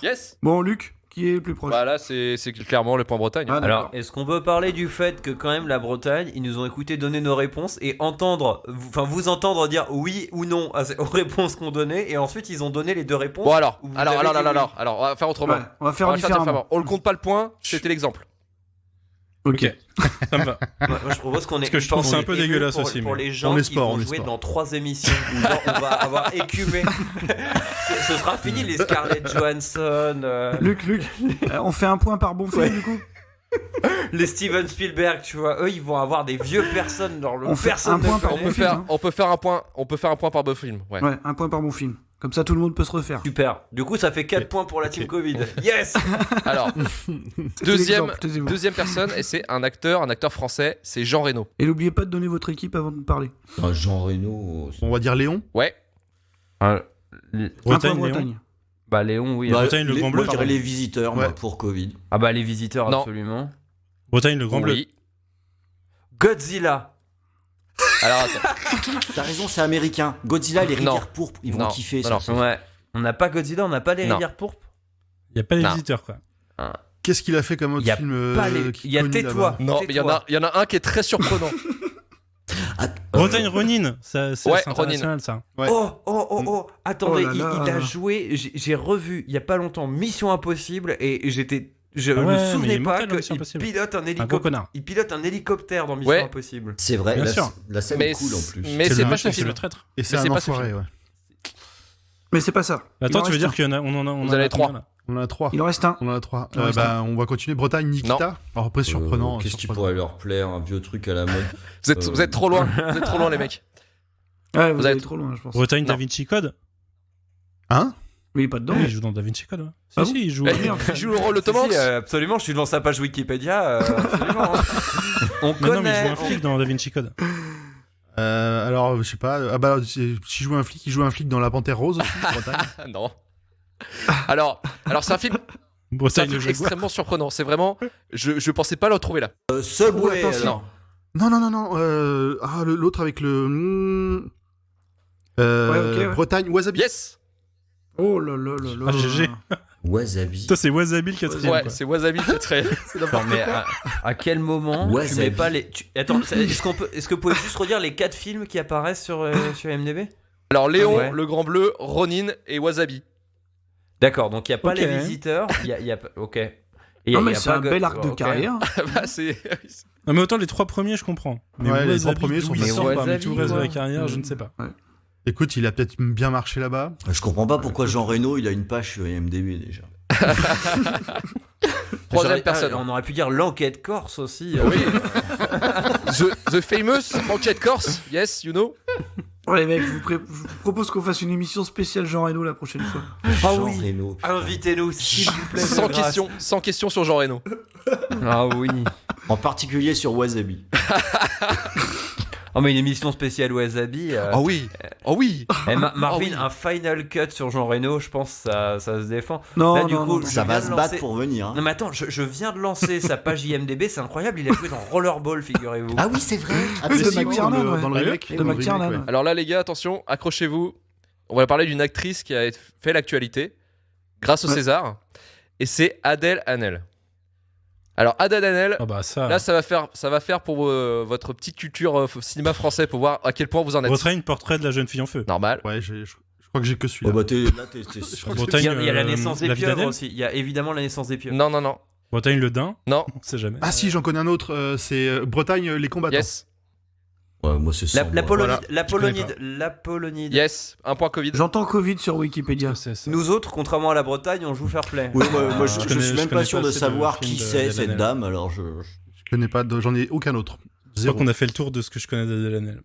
Yes. Bon, Luc, qui est le plus proche? Bah là, c'est clairement le point Bretagne. Ah, alors, est-ce qu'on peut parler du fait que quand même la Bretagne, ils nous ont écouté donner nos réponses et vous entendre dire oui ou non aux réponses qu'on donnait, et ensuite ils ont donné les 2 réponses. Bon alors, on va faire autrement. Ouais, on va faire différemment. On le compte pas le point, c'était l'exemple. Ok. Ça me va. Moi, je propose qu'on ait. Parce que je trouve c'est un peu dégueulasse aussi. Pour les gens qui vont jouer dans 3 émissions où on va avoir écumé. Ce sera fini les Scarlett Johansson. Luc, on fait un point par bon film du coup. Les Steven Spielberg, tu vois, eux ils vont avoir des vieux personnes dans le. On fait un point par bon film. On peut faire un point par bon film. Ouais, un point par bon film. Comme ça, tout le monde peut se refaire. Super. Du coup, ça fait 4 points pour la team Covid. Yes. Alors, deuxième personne, et c'est un acteur français, c'est Jean Reno. Et n'oubliez pas de donner votre équipe avant de parler. Jean Reno. On va dire Léon. Ouais. Bretagne. Bah Léon, oui. Bretagne, le Grand Bleu. Je dirais les Visiteurs pour Covid. Ah bah les Visiteurs, non. Absolument. Bretagne, le Grand Bleu. Godzilla. Alors attends. T'as raison, c'est américain. Godzilla, les rivières pourpres, ils vont kiffer ça. Ouais. On n'a pas Godzilla, on n'a pas les rivières pourpres. Il y a pas les Visiteurs quoi. Qu'est-ce qu'il a fait comme autre film Il y a Tais-toi. Non, mais il y en a un qui est très surprenant. Bretagne Ronin, c'est Ouais, international ça. Ouais. Oh, attendez, Oh là là. il a joué, j'ai revu il y a pas longtemps Mission Impossible et je Ah ouais, me mais il souvenais est pas mortel dans Mission qu'il Impossible. pilote un gros hélicoptère. connard. Il pilote un hélicoptère dans Mission Ouais. Impossible. C'est vrai, Bien la, sûr. la scène Mais est cool en plus. mais c'est le- pas ce C'est film. le traître. Et c'est Mais un c'est pas ce enfoiré, ouais. Mais c'est pas ça. Attends, Il en tu veux reste dire un. qu'il y en a, on Vous en avez a trois. combien, là On en a 3. Il en reste un. On en a 3. Il en reste un. On va continuer. Bretagne, Nikita. Alors après, surprenant. Qu'est-ce qui surprenant. pourrait leur plaire, un vieux truc à la mode. Vous êtes trop loin. Vous êtes trop loin, les mecs. Ouais, vous Vous allez êtes- trop loin, je pense. Bretagne Non. Da Vinci Code. Hein? Mais il est pas dedans. Oui, il joue dans Da Vinci Code. Ouais. Ah Si, bon il joue. Il joue le rôle de Tom Hanks. Si, absolument, je suis devant sa page Wikipédia. Absolument. On Mais non, mais il joue connaît. un flic dans Da Vinci Code. Alors, je sais pas. Ah bah, s'il joue un flic, il joue un flic dans La Panthère Rose aussi, Bretagne. Non. Alors c'est un film, c'est un Bretagne film le Jaguar. extrêmement surprenant. C'est vraiment, je pensais pas le retrouver là. Subway, attention. alors. Non. L'autre avec le. Ouais, ok. Bretagne, Wasabi. Yes. Oh là là là là. Ah, GG. Wasabi. Ça, c'est Wasabi le quatrième. Ouais, quoi. c'est Wasabi qui est très. C'est Attends, n'importe mais quoi. à quel moment tu Wasabi. mets pas les. Attends, est-ce que vous pouvez juste redire les 4 films qui apparaissent sur IMDb? Alors Léon, Ouais. le Grand Bleu, Ronin et Wasabi. D'accord, donc il n'y a pas Ok. les visiteurs. Y a pas... Ok. Et y a- Non, mais y a c'est pas un Go- bel arc de ok. carrière. Bah, c'est. Non, mais autant les 3 premiers, je comprends. Mais Ouais, les 3 Wasabi, premiers d'où sont il bien. sort Mais pas, mais tout le Wasabi, reste de la quoi. carrière, je ne sais pas. Écoute, il a peut-être bien marché là-bas. Je comprends pas pourquoi Jean Reno il a une page sur IMDb déjà. Troisième personne. On aurait pu dire l'enquête corse aussi. Oui. The famous Enquête Corse. Yes, you know. Ouais, les mecs, je vous propose qu'on fasse une émission spéciale Jean Reno la prochaine fois. Ah Jean oui. Reno. Invitez-nous, s'il vous plaît. Sans de grâce. question sur Jean Reno. Ah oui. En particulier sur Wasabi. Oh, mais une émission spéciale Wasabi. Oh oui. Oh oui. Marvin, Oh oui. un final cut sur Jean Reno, je pense ça se défend. Non, Là, du non, coup, non, je Ça viens va de se battre lancer- pour venir. Hein. Non mais attends, je viens de lancer sa page IMDb, c'est incroyable, il a joué dans Rollerball, figurez-vous. Ah oui, c'est vrai. Oui, de Absolument, McTiernan, ouais. dans le remake. De Dans le remake, McTiernan. ouais. Alors là, les gars, attention, accrochez-vous. On va parler d'une actrice qui a fait l'actualité grâce au Ouais. César. Et c'est Adèle Haenel. Alors, Adèle Haenel, Ah bah ça. là, ça va faire pour votre petite culture cinéma français pour voir à quel point vous en êtes. Bretagne, portrait de la jeune fille en feu. Normal. Ouais, je crois que j'ai que Oh celui-là. bah t'es Bretagne, Il y a la naissance des la vie pieuvres d'Adèle. aussi, il y a évidemment la naissance des pieuvres. Non. Bretagne, le Dain. Non. On sait jamais. Ah si, j'en connais un autre. C'est Bretagne, les combattants. Yes. Ouais, moi c'est ça. La Polonie, Voilà. la Polonie. Yes. Un point Covid. J'entends Covid sur Wikipédia. C'est ça. Nous autres, contrairement à la Bretagne, on joue fair play. Oui, moi je connais- suis je même connais pas sûr pas de assez de savoir films qui de- c'est d'Adèle cette Haenel. dame, alors je. Je connais pas, j'en ai aucun autre. Je crois Zéro. qu'on a fait le tour de ce que je connais d'Adèle Haenel.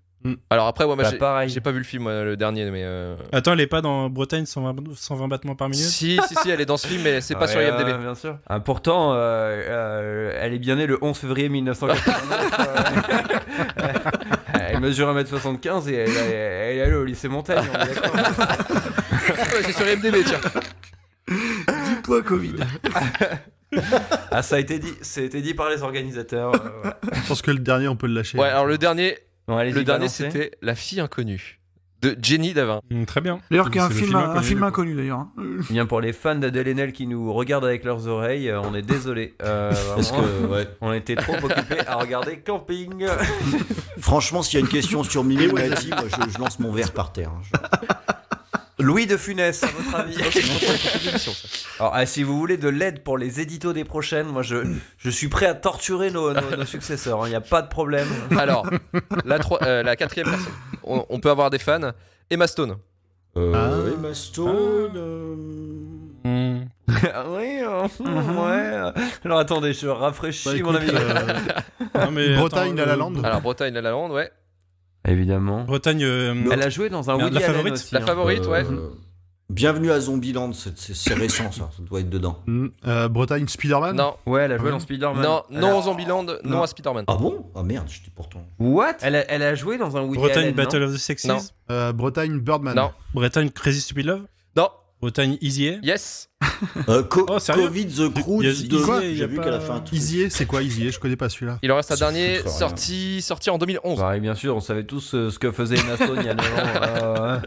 Alors après, moi, Bah, pareil. j'ai pas vu le film, le dernier, mais. Attends, elle est pas dans Bretagne 120 battements par minute? Si, elle est dans ce film, mais c'est pas sur Ouais, IMDb. bien sûr. Pourtant, elle est bien née le 11 février 1989. Elle mesure 1m75 et elle est allée au lycée Montaigne. On est d'accord. Ouais, c'est sur IMDb, tiens. 10 points Covid. Ah, ça a été dit par les organisateurs. Ouais. Je pense que le dernier, on peut le lâcher. Ouais, alors le dernier, Bon, allez-y, balancez. c'était La fille inconnue de Jenny Davin. Très bien. D'ailleurs, qui est un C'est le film inconnu. inconnu d'ailleurs. hein. Bien pour les fans d'Adèle Haenel qui nous regardent avec leurs oreilles, on est désolé. Parce que, ouais. On était trop occupés à regarder Camping. Franchement, s'il y a une question sur Mimi Mati, moi je lance mon verre par terre. hein. Louis de Funès, à votre avis. Alors, si vous voulez de l'aide pour les éditos des prochaines, moi je suis prêt à torturer nos successeurs. Il n'y a pas de problème. Alors, la quatrième personne. On peut avoir des fans. Emma Stone. Emma Stone. Oui, ouais. Alors attendez, je rafraîchis mon avis. Non, mais Bretagne, attends, La La Land. Alors, Bretagne, La La Land, ouais. Évidemment. Bretagne. Elle a joué dans un Merde, Woody La Allen Favorite. aussi, La hein. favorite, ouais. Bienvenue à Zombieland, c'est récent ça doit être dedans. Bretagne, Spider-Man. Non. Ouais, elle a joué dans Spider-Man. Non, Zombieland, non à Spider-Man. Ah bon? Ah merde, j'étais pourtant. What? Elle a joué dans un Woody Bretagne, Allen, Battle non of the Sexes. Non. Bretagne, Birdman. Non. Bretagne, Crazy Stupid Love. Non. Bretagne, Easy A. Yes. Oh, sérieux? Covid the Croods Il y a- 2. quoi Il y J'ai a vu pas- qu'elle a fait un truc. Easy, c'est quoi Easy? Je connais pas celui-là. Il en reste un Ça dernier, fout rien. sorti en 2011. Bah, bien sûr, on savait tous ce que faisait Emma Stone il y a 9 ans.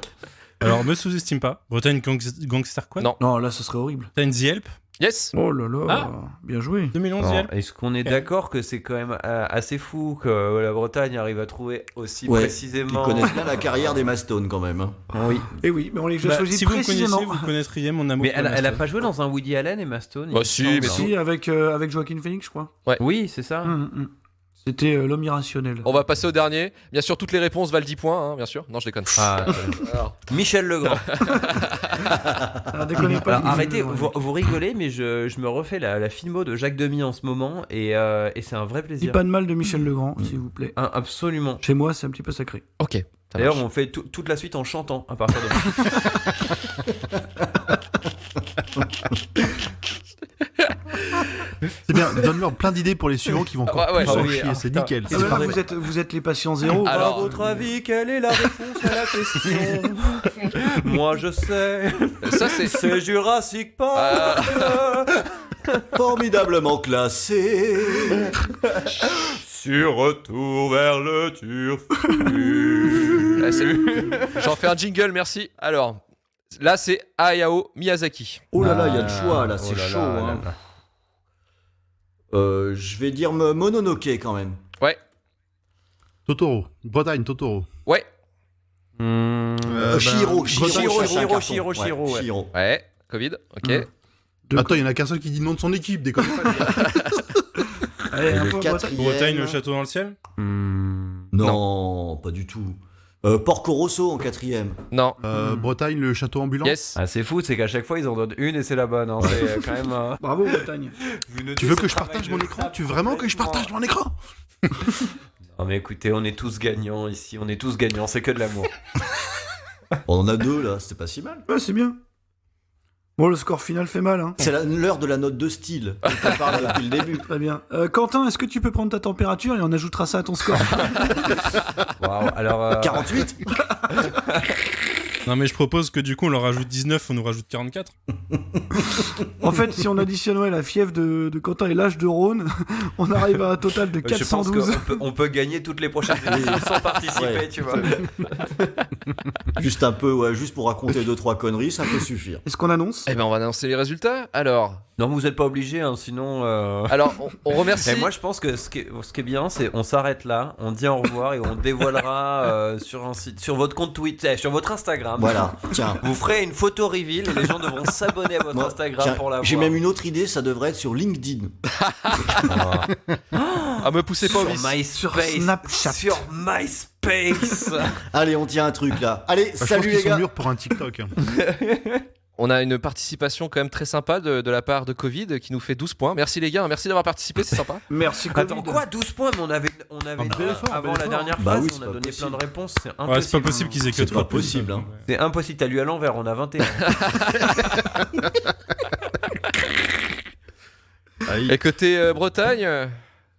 Alors, me sous-estime pas. Bretagne, Gangster Squad. Non. Non, là, ce serait horrible. Bretagne, The Help. Yes. Oh là là, bien joué. 2011, Alors, Yael. est-ce qu'on est d'accord que c'est quand même assez fou que la Bretagne arrive à trouver aussi précisément... Ils connaissent bien la carrière des Mastones quand même. Hein. Oui. Et oui, mais on les choisit si vous me précisément. connaissiez, vous connaîtriez mon amour. Mais pour elle a Maston. pas joué dans un Woody Allen et Maston Bah si, mais Si, avec Joaquin Phoenix, je crois. Oui, c'est ça. C'était l'homme irrationnel. On va passer au dernier. Bien sûr, toutes les réponses valent 10 points, hein, bien sûr. Non, je déconne. Alors. Michel Legrand. Déconnez pas. Alors, arrêtez, vous rigolez, mais je me refais la filmo de Jacques Demy en ce moment et c'est un vrai Dis plaisir. pas de mal de Michel Legrand, s'il vous plaît. Absolument. Chez moi, c'est un petit peu sacré. Ok. D'ailleurs, on fait toute la suite en chantant à partir de. C'est bien, donne-leur plein d'idées pour les suivants qui vont encore plus en chier, c'est nickel. Et là, vous êtes les patients zéro. Alors, à votre avis, quelle est la réponse à la question? Moi, je sais. Ça, c'est Jurassic Park. Formidablement classé. Sur retour vers le turfu. J'en fais un jingle, merci. Alors, là, c'est Hayao Miyazaki. Oh là là, il y a le choix là, c'est chaud. Hein. Je vais dire Mononoke quand même. Ouais. Totoro. Bretagne, Totoro. Ouais. Shiro. Ouais. Covid, ok. Attends, il y en a qu'un seul qui dit le nom de son équipe, déconne pas. Allez, un le peu quatrième. Bretagne, le château dans le ciel. Non, pas du tout. Porco Rosso en quatrième. Non. Bretagne, le château ambulant. Yes. Ah, c'est fou, c'est qu'à chaque fois ils en donnent une et c'est la bonne. Hein. C'est quand même. Bravo, Bretagne. Tu veux que je partage mon écran? Tu veux vraiment que je partage mon écran? Non, mais écoutez, on est tous gagnants ici, on est tous gagnants, c'est que de l'amour. On en a deux là, c'était pas si mal. Ouais, c'est bien. Bon, le score final fait mal, hein. C'est l'heure de la note de style. On parle depuis le début. Très bien. Quentin, est-ce que tu peux prendre ta température et on ajoutera ça à ton score? Waouh, alors. 48. Non, mais je propose que du coup on leur rajoute 19, on nous rajoute 44. En fait, si on additionne la fièvre de Quentin et l'âge de Rhône, on arrive à un total de 412. Je pense qu'on peut gagner toutes les prochaines émissions sans participer, tu vois. Juste un peu, juste pour raconter 2-3 conneries, ça peut suffire. Est-ce qu'on annonce? Eh ben, on va annoncer les résultats. Alors. Non, vous n'êtes pas obligés, hein, sinon. Alors, on remercie. Et moi, je pense que ce qui est bien, c'est on s'arrête là, on dit au revoir et on dévoilera sur un site, sur votre compte Twitter, sur votre Instagram. Voilà, tiens. Vous ferez une photo reveal et les gens devront s'abonner à votre Instagram pour la voir. J'ai même une autre idée, ça devrait être sur LinkedIn. Ah, me poussez pas au vice. Sur Snapchat. Sur MySpace. Allez, on tient un truc là. Allez, Je salut pense les qu'ils sont gars. mûrs pour un TikTok. On a une participation quand même très sympa de la part de Covid qui nous fait 12 points. Merci les gars, merci d'avoir participé, c'est sympa. Merci Covid. Attends, quoi 12 points, mais on avait bel effort, avant bel la effort. dernière Bah phase, oui, on c'est a pas donné possible. plein de réponses, c'est impossible. Ouais, c'est pas possible qu'ils aient que C'est 3 pas possible. Hein. C'est impossible, t'as lu à l'envers, on a 21. Et côté Bretagne,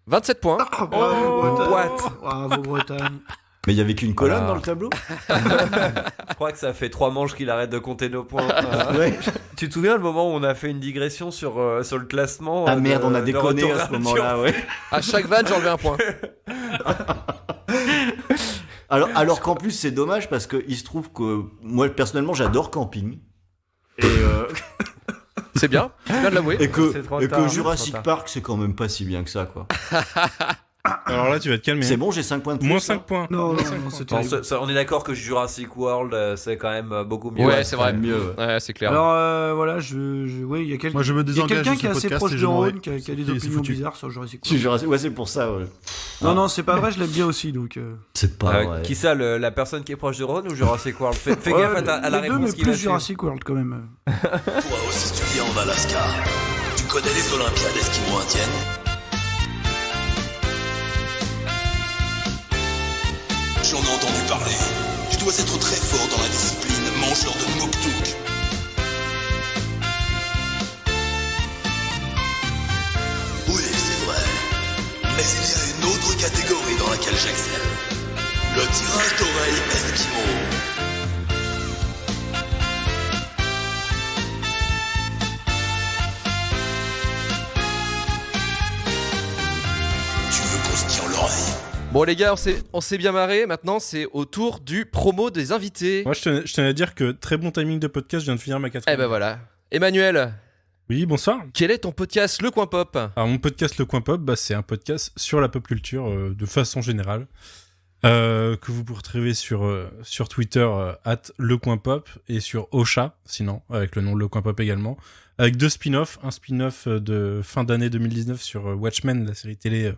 27 points. Ah, bravo, Bretagne. what Bravo, Bretagne. Mais il y avait qu'une colonne Voilà. dans le tableau. Je crois que ça fait 3 manches qu'il arrête de compter nos points. Ouais. Tu te souviens le moment où on a fait une digression sur le classement Ah merde, on a de déconné Retour à ce vers le moment-là, ouais. À chaque vanne, j'enlevais un point. Alors qu'en plus, c'est dommage parce que il se trouve que moi, personnellement, j'adore camping. Et, C'est bien, je viens de l'avouer. et que, C'est trop et tard, que c'est Jurassic trop tard. Park, c'est quand même pas si bien que ça, quoi. Alors là, tu vas te calmer. C'est bon, j'ai 5 points de plus. Moins là. 5 points. Non, c'était. Non, on est d'accord que Jurassic World, c'est quand même beaucoup mieux. Ouais, c'est vrai. mieux. Ouais, c'est clair. Alors voilà, oui, il y a Moi, je me il y a désengage quelqu'un de qui est ce assez podcast proche et de je m'en Rhône, vais. qui a des C'est opinions foutu. bizarres sur Jurassic Si, World. Jurassic- Ouais, c'est pour ça, ouais. Non, c'est pas vrai, je l'aime bien aussi, donc. C'est pas vrai. Qui ça, la personne qui est proche de Rhône ou Jurassic World? Fais Ouais, gaffe à la les deux, réponse mais qui va plus suivre. Jurassic World quand même. Toi aussi tu viens en Alaska. Tu connais les Olympiades esquimaux-indiennes? J'en ai entendu parler. Tu dois être très fort dans la discipline mangeur de Moktouk. Oui, c'est vrai. Mais il y a une autre catégorie dans laquelle j'excelle. Le tirage d'oreilles esquimaux. Tu veux qu'on se tire l'oreille? Bon les gars, on s'est bien marré. Maintenant, c'est au tour du promo des invités. Moi, je tenais à dire que très bon timing de podcast, je viens de finir ma 4. Eh ben voilà. Emmanuel, Oui, bonsoir. Quel est ton podcast Le Coin Pop ? Alors mon podcast Le Coin Pop, c'est un podcast sur la pop culture de façon générale, que vous pouvez retrouver sur Twitter @lecoinpop et sur Ocha, sinon avec le nom Le Coin Pop également, avec 2 spin-offs, un spin-off de fin d'année 2019 sur Watchmen, la série télé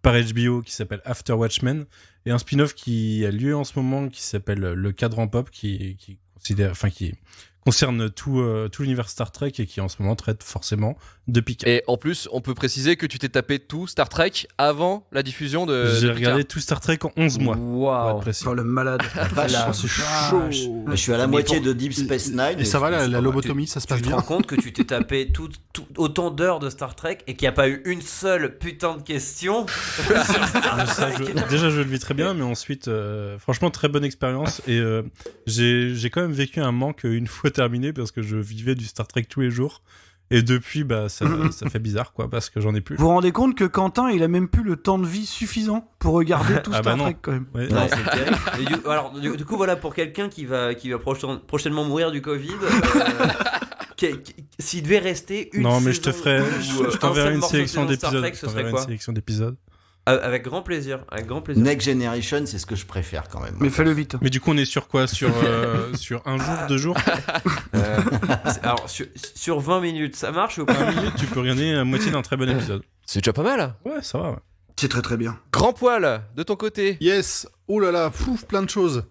par HBO qui s'appelle After Watchmen, et un spin-off qui a lieu en ce moment qui s'appelle Le Cadran Pop, qui concerne tout l'univers Star Trek et qui en ce moment traite forcément de Picard. Et en plus, on peut préciser que tu t'es tapé tout Star Trek avant la diffusion de J'ai de regardé tout Star Trek en 11 mois. Waouh. Oh, le malade. C'est chaud. Je suis à la moitié de Deep Space Nine. Et ça va, la lobotomie, ça se passe Tu te bien. rends compte que tu t'es tapé autant d'heures de Star Trek et qu'il n'y a pas eu une seule putain de question sur Star Trek. Déjà, je le vis très bien, mais ensuite, franchement, très bonne expérience. Et j'ai quand même vécu un manque une fois terminé parce que je vivais du Star Trek tous les jours. Et depuis, ça fait bizarre, quoi, parce que j'en ai plus. Vous vous rendez compte que Quentin, il a même plus le temps de vie suffisant pour regarder tout Star Trek, quand même. Ouais. Non, c'est terrible. Et du coup, voilà, pour quelqu'un qui va prochainement mourir du Covid, s'il devait rester une non, mais saison je t'enverrai une sélection d'épisodes. Avec grand plaisir, Next Generation, c'est ce que je préfère quand même. Mais fais-le vite. Mais du coup, on est sur quoi ? Sur un jour, 2 jours ? Alors, sur 20 minutes, ça marche ou pas ? 20 minutes, tu peux regarder la moitié d'un très bon épisode. C'est déjà pas mal. Ouais, ça va, ouais. C'est très très bien. Grand Poil, de ton côté. Yes. Oh là là, plein de choses.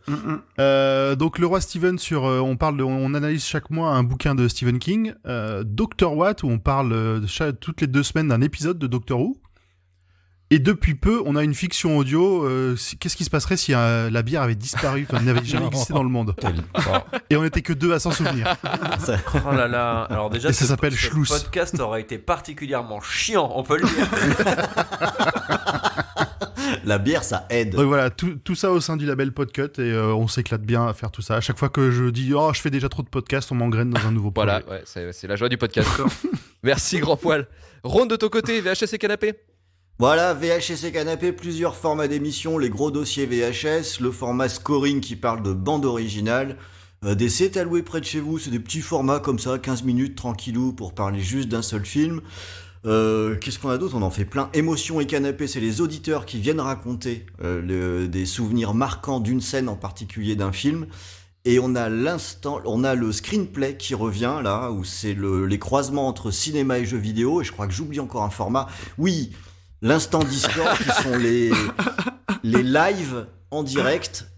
Donc le roi Steven on analyse chaque mois un bouquin de Stephen King. Dr. Watt, où on parle toutes les 2 semaines d'un épisode de Doctor Who. Et depuis peu, on a une fiction audio. Qu'est-ce qui se passerait si la bière avait disparu, n'avait jamais existé dans le monde ? Et on n'était que 2 à s'en souvenir. Oh là là. Alors déjà, et ça s'appelle Schluss. Ce podcast aurait été particulièrement chiant, on peut le dire. La bière, ça aide. Donc voilà, tout ça au sein du label Podcut, et on s'éclate bien à faire tout ça. À chaque fois que je dis « Oh, je fais déjà trop de podcasts », on m'engraine dans un nouveau projet. Voilà, ouais, c'est la joie du podcast. Merci, Grand Poil. Ronde de ton côté, VHS et canapé. Voilà, VHS et canapé, plusieurs formats d'émissions, les gros dossiers VHS, le format scoring qui parle de bande originale, des sets à louer près de chez vous, c'est des petits formats comme ça, 15 minutes tranquillou pour parler juste d'un seul film. Qu'est-ce qu'on a d'autre ? On en fait plein. Émotion et canapé, c'est les auditeurs qui viennent raconter des souvenirs marquants d'une scène en particulier d'un film. Et on a le screenplay qui revient là, où c'est les croisements entre cinéma et jeux vidéo, et je crois que j'oublie encore un format. Oui, l'instant Discord, qui sont les lives en direct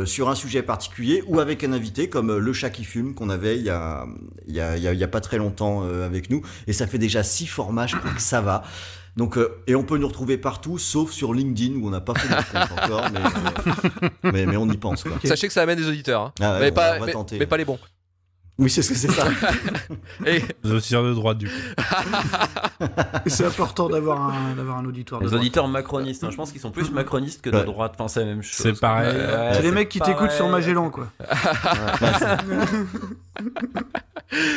sur un sujet particulier ou avec un invité comme le chat qui fume qu'on avait il y a pas très longtemps avec nous, et ça fait déjà 6 formats, je crois que ça va. Donc et on peut nous retrouver partout sauf sur LinkedIn où on n'a pas fait de compte encore, mais on y pense, quoi. Sachez que ça amène des auditeurs, hein. Ah ouais, mais pas les bons. Oui, c'est ce que c'est ça. Et... Les auditeurs de droite, du coup. C'est important d'avoir un auditoire de les droite. Auditeurs macronistes, hein. Je pense qu'ils sont plus macronistes que de droite. Enfin, c'est la même chose. C'est pareil. C'est les mecs qui t'écoutent sur Magellan, quoi. Ah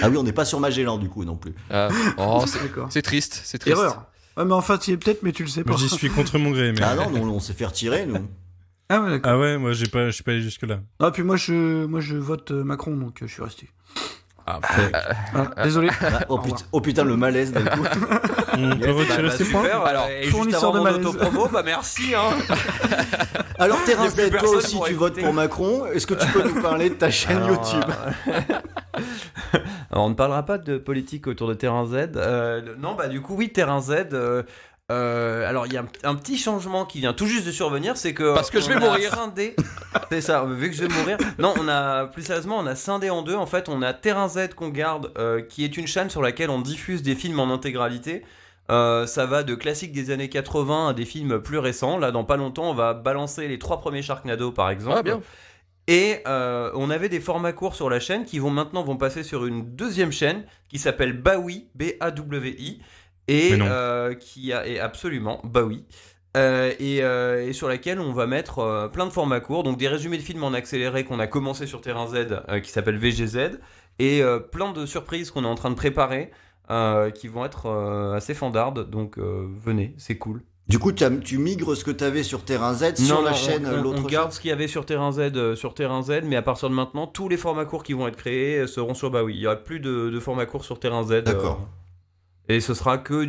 oui, on n'est pas sur Magellan du coup non plus. C'est triste, c'est triste. Erreur. Ouais, mais enfin, tu y es peut-être, mais tu le sais pas. Moi, j'y suis contre mon gré. Mais... Ah non, on s'est fait retirer, nous. Ah ouais, d'accord. Ah ouais, moi, je suis pas allé jusque-là. Ah, puis moi, je vote Macron, donc je suis resté. Désolé. Oh putain, le malaise d'un coup. On peut retirer ces points. Alors, fournisseur de malaise. Autopromo, merci. Hein. Alors, Terence Z, toi aussi, tu votes pour Macron. Est-ce que tu peux nous parler de ta chaîne YouTube ? Alors, on ne parlera pas de politique autour de Terrain Z. Non, bah du coup, oui, Terrain Z. Alors, il y a un petit changement qui vient tout juste de survenir, c'est que parce que je vais mourir. Scindé, c'est ça. Vu que je vais mourir. Non, plus sérieusement, on a scindé en deux. En fait, on a Terrain Z qu'on garde, qui est une chaîne sur laquelle on diffuse des films en intégralité. Ça va de classiques des années 80 à des films plus récents. Là, dans pas longtemps, on va balancer les 3 premiers Sharknado, par exemple. Ah, bien. Et on avait des formats courts sur la chaîne qui vont passer sur une deuxième chaîne qui s'appelle Bawi, B-A-W-I, et qui est absolument Bawi. Et sur laquelle on va mettre plein de formats courts, donc des résumés de films en accéléré qu'on a commencé sur Terrain Z, qui s'appelle VGZ, et plein de surprises qu'on est en train de préparer, qui vont être assez fandardes, donc venez, c'est cool. Du coup, tu migres ce que t'avais sur Terrain Z sur la chaîne l'autre on garde ce qu'il y avait sur Terrain Z, mais à partir de maintenant, tous les formats courts qui vont être créés seront sur Bah oui. Il n'y aura plus de formats courts sur Terrain Z. D'accord. Et ce sera que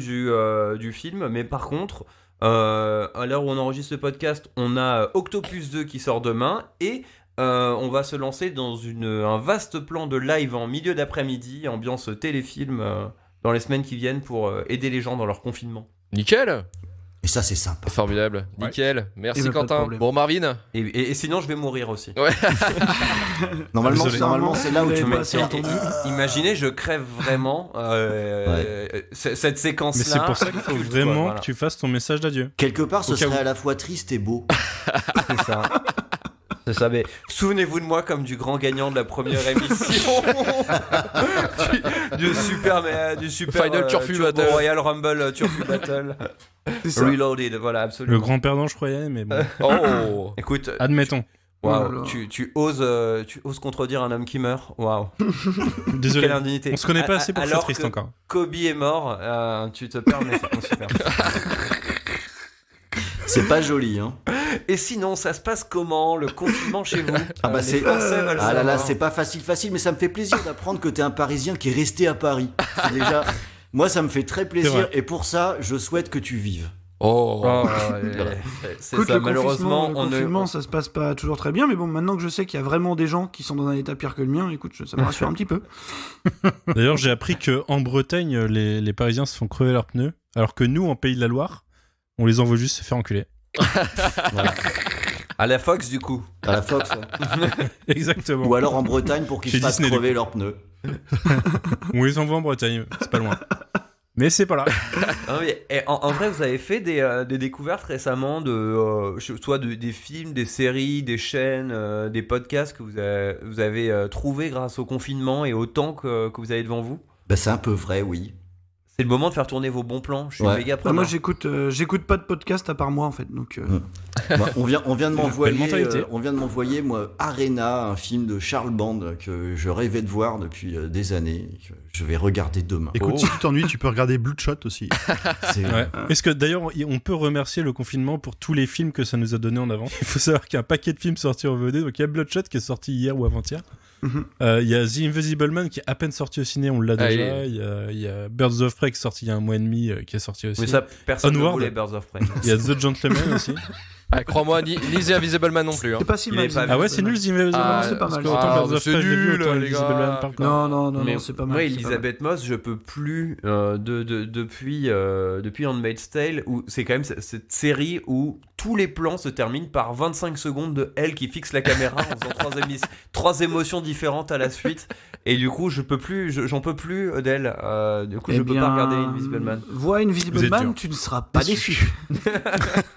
du film. Mais par contre, à l'heure où on enregistre le podcast, on a Octopus 2 qui sort demain. Et on va se lancer dans un vaste plan de live en milieu d'après-midi, ambiance téléfilm, dans les semaines qui viennent pour aider les gens dans leur confinement. Nickel. Et ça, c'est sympa. Formidable. Nickel. Merci Et Quentin. Bon, Marvin. Et sinon, je vais mourir aussi. Ouais. Normalement, c'est là où tu mets. Imaginez, je crève vraiment cette séquence-là. Mais c'est pour ça qu'il faut vraiment que tu fasses ton message d'adieu. Quelque part, ce serait à la fois triste et beau. C'est ça. C'est ça, mais souvenez-vous de moi comme du grand gagnant de la première émission du super Final Turfu Battle, Royal Rumble Turfu Battle Reloaded, voilà, absolument. Le grand perdant, je croyais, mais bon. Oh, écoute, admettons. Waouh, tu oses contredire un homme qui meurt. Waouh. Désolé. Quelle indignité. On se connaît pas assez pour alors être triste que encore. Kobe est mort, tu te permets ça. Super. C'est pas joli, hein. Et sinon, ça se passe comment, le confinement chez vous? Ah bah c'est ah là là, c'est pas facile, mais ça me fait plaisir d'apprendre que t'es un Parisien qui est resté à Paris. C'est déjà, moi ça me fait très plaisir et pour ça, je souhaite que tu vives. C'est Écoute, ça. le Malheureusement, confinement, ça se passe pas toujours très bien, mais bon, maintenant que je sais qu'il y a vraiment des gens qui sont dans un état pire que le mien, écoute, ça me rassure un petit peu. D'ailleurs, j'ai appris que en Bretagne, les Parisiens se font crever leurs pneus, alors que nous, en Pays de la Loire, on les envoie juste se faire enculer. Voilà. À la Fox, du coup. À la Fox, ouais. Exactement. Ou alors en Bretagne pour qu'ils se fassent Disney, crever leurs pneus. On les envoie en Bretagne, c'est pas loin. Mais c'est pas là. Non, mais, en vrai, vous avez fait des découvertes récemment soit des films, des séries, des chaînes, des podcasts que vous avez trouvés grâce au confinement et au temps que vous avez devant vous? Bah, c'est un peu vrai, oui. C'est le moment de faire tourner vos bons plans. Je suis méga preneur. Moi, j'écoute pas de podcast à part moi, en fait. Donc, on vient de m'envoyer, moi, Arena, un film de Charles Band que je rêvais de voir depuis des années. Que je vais regarder demain. Écoute, si tu t'ennuies, tu peux regarder Bloodshot aussi. Est-ce que d'ailleurs, on peut remercier le confinement pour tous les films que ça nous a donné en avant. Il faut savoir qu'il y a un paquet de films sortis en VOD. Donc il y a Bloodshot qui est sorti hier ou avant-hier. Il y a The Invisible Man qui est à peine sorti au ciné, on l'a déjà. Il y a Birds of Prey qui est sorti il y a un mois et demi, qui est sorti aussi. Mais ça, personne ne voulait Birds of Prey. Il y a The Gentleman aussi. Ah, crois-moi, ni The Invisible Man non plus. Hein. C'est pas si mal. Ah ouais, c'est nul The Invisible Man. C'est pas mal. C'est nul, les gars. Non, c'est pas mal. Moi, Elisabeth Moss, je peux plus depuis Handmaid's Tale, où c'est quand même cette série où tous les plans se terminent par 25 secondes de elle qui fixe la caméra en faisant trois émotions différentes à la suite. Et du coup, j'en peux plus d'elle. Du coup, je peux pas regarder Invisible Man. Vois Invisible Man, tu ne seras pas déçu.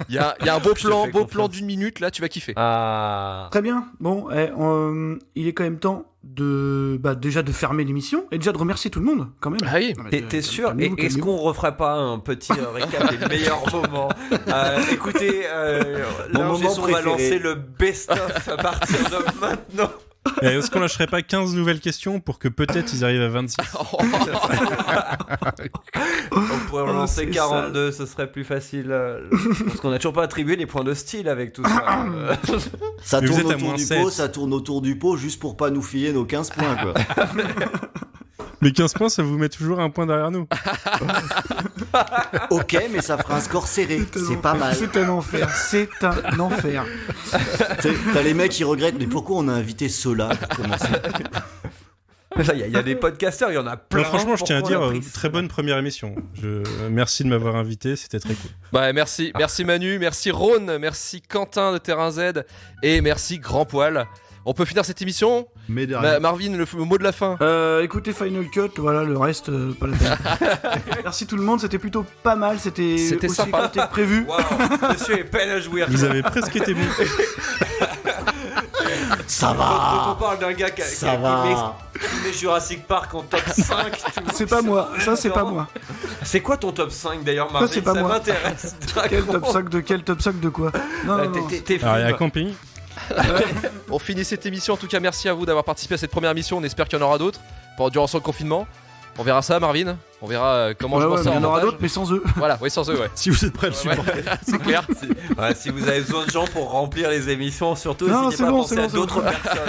Il y a un beau plan d'une minute, là, tu vas kiffer. Très bien. Bon, il est quand même temps déjà de fermer l'émission et déjà de remercier tout le monde, quand même. Ah oui. T'es sûr? Et est-ce qu'on referait pas un petit récap des meilleurs moments? Écoutez, là, on va lancer le best-of à partir de maintenant. Et est-ce qu'on lâcherait pas 15 nouvelles questions pour que peut-être ils arrivent à 26? On pourrait en lancer 42, ce serait plus facile. Parce qu'on n'a toujours pas attribué les points de style avec tout ça. Ça tourne autour du pot juste pour pas nous filer nos 15 points, quoi. Mais 15 points, ça vous met toujours un point derrière nous. Ok, mais ça fera un score serré. C'est pas mal. C'est un enfer. T'as les mecs qui regrettent, mais pourquoi on a invité Sola pour commencer? Il y a des podcasteurs, il y en a plein. Franchement, je tiens à dire, très bonne première émission. Merci de m'avoir invité, c'était très cool. Bah, merci Manu, merci Rhône, merci Quentin de Terrain Z et merci Grand Poil. On peut finir cette émission? Marvin, le mot de la fin. Écoutez Final Cut, voilà, le reste, pas la peine. Merci tout le monde, c'était plutôt pas mal, c'était aussi sympa. que prévu. Wow, monsieur est peine à jouir. Vous avez presque été bon. Ça va. Quand on parle d'un gars qui met Jurassic Park en top 5. C'est pas moi, ça c'est pas moi. C'est quoi ton top 5 d'ailleurs, Marvin? Ça c'est pas moi. M'intéresse. Quel top 5 de quoi? Non. Alors il y a Camping. On finit cette émission. En tout cas, merci à vous d'avoir participé à cette première émission. On espère qu'il y en aura d'autres durant ce confinement. On verra ça, Marvin. On verra comment je m'en sors. Il y en aura montage. d'autres, mais sans eux. Voilà, oui, sans eux, ouais. Si vous êtes prêts à le supporter. C'est clair. Si vous avez besoin de gens pour remplir les émissions, surtout Non, n'hésitez c'est pas à bon, penser c'est à bon, d'autres personnes.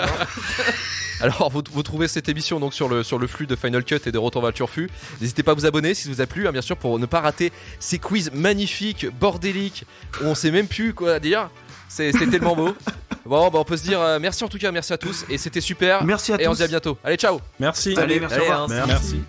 Alors, vous trouvez cette émission donc sur le flux de Final Cut et de Retour vers le Turfu. N'hésitez pas à vous abonner si ça vous a plu, hein, bien sûr, pour ne pas rater ces quiz magnifiques, bordéliques, où on sait même plus quoi dire. C'était tellement beau. Bon, bah on peut se dire merci en tout cas, merci à tous et c'était super. Merci à tous. Et on se dit à bientôt. Allez, ciao. Merci. Allez, merci. Au revoir. Merci.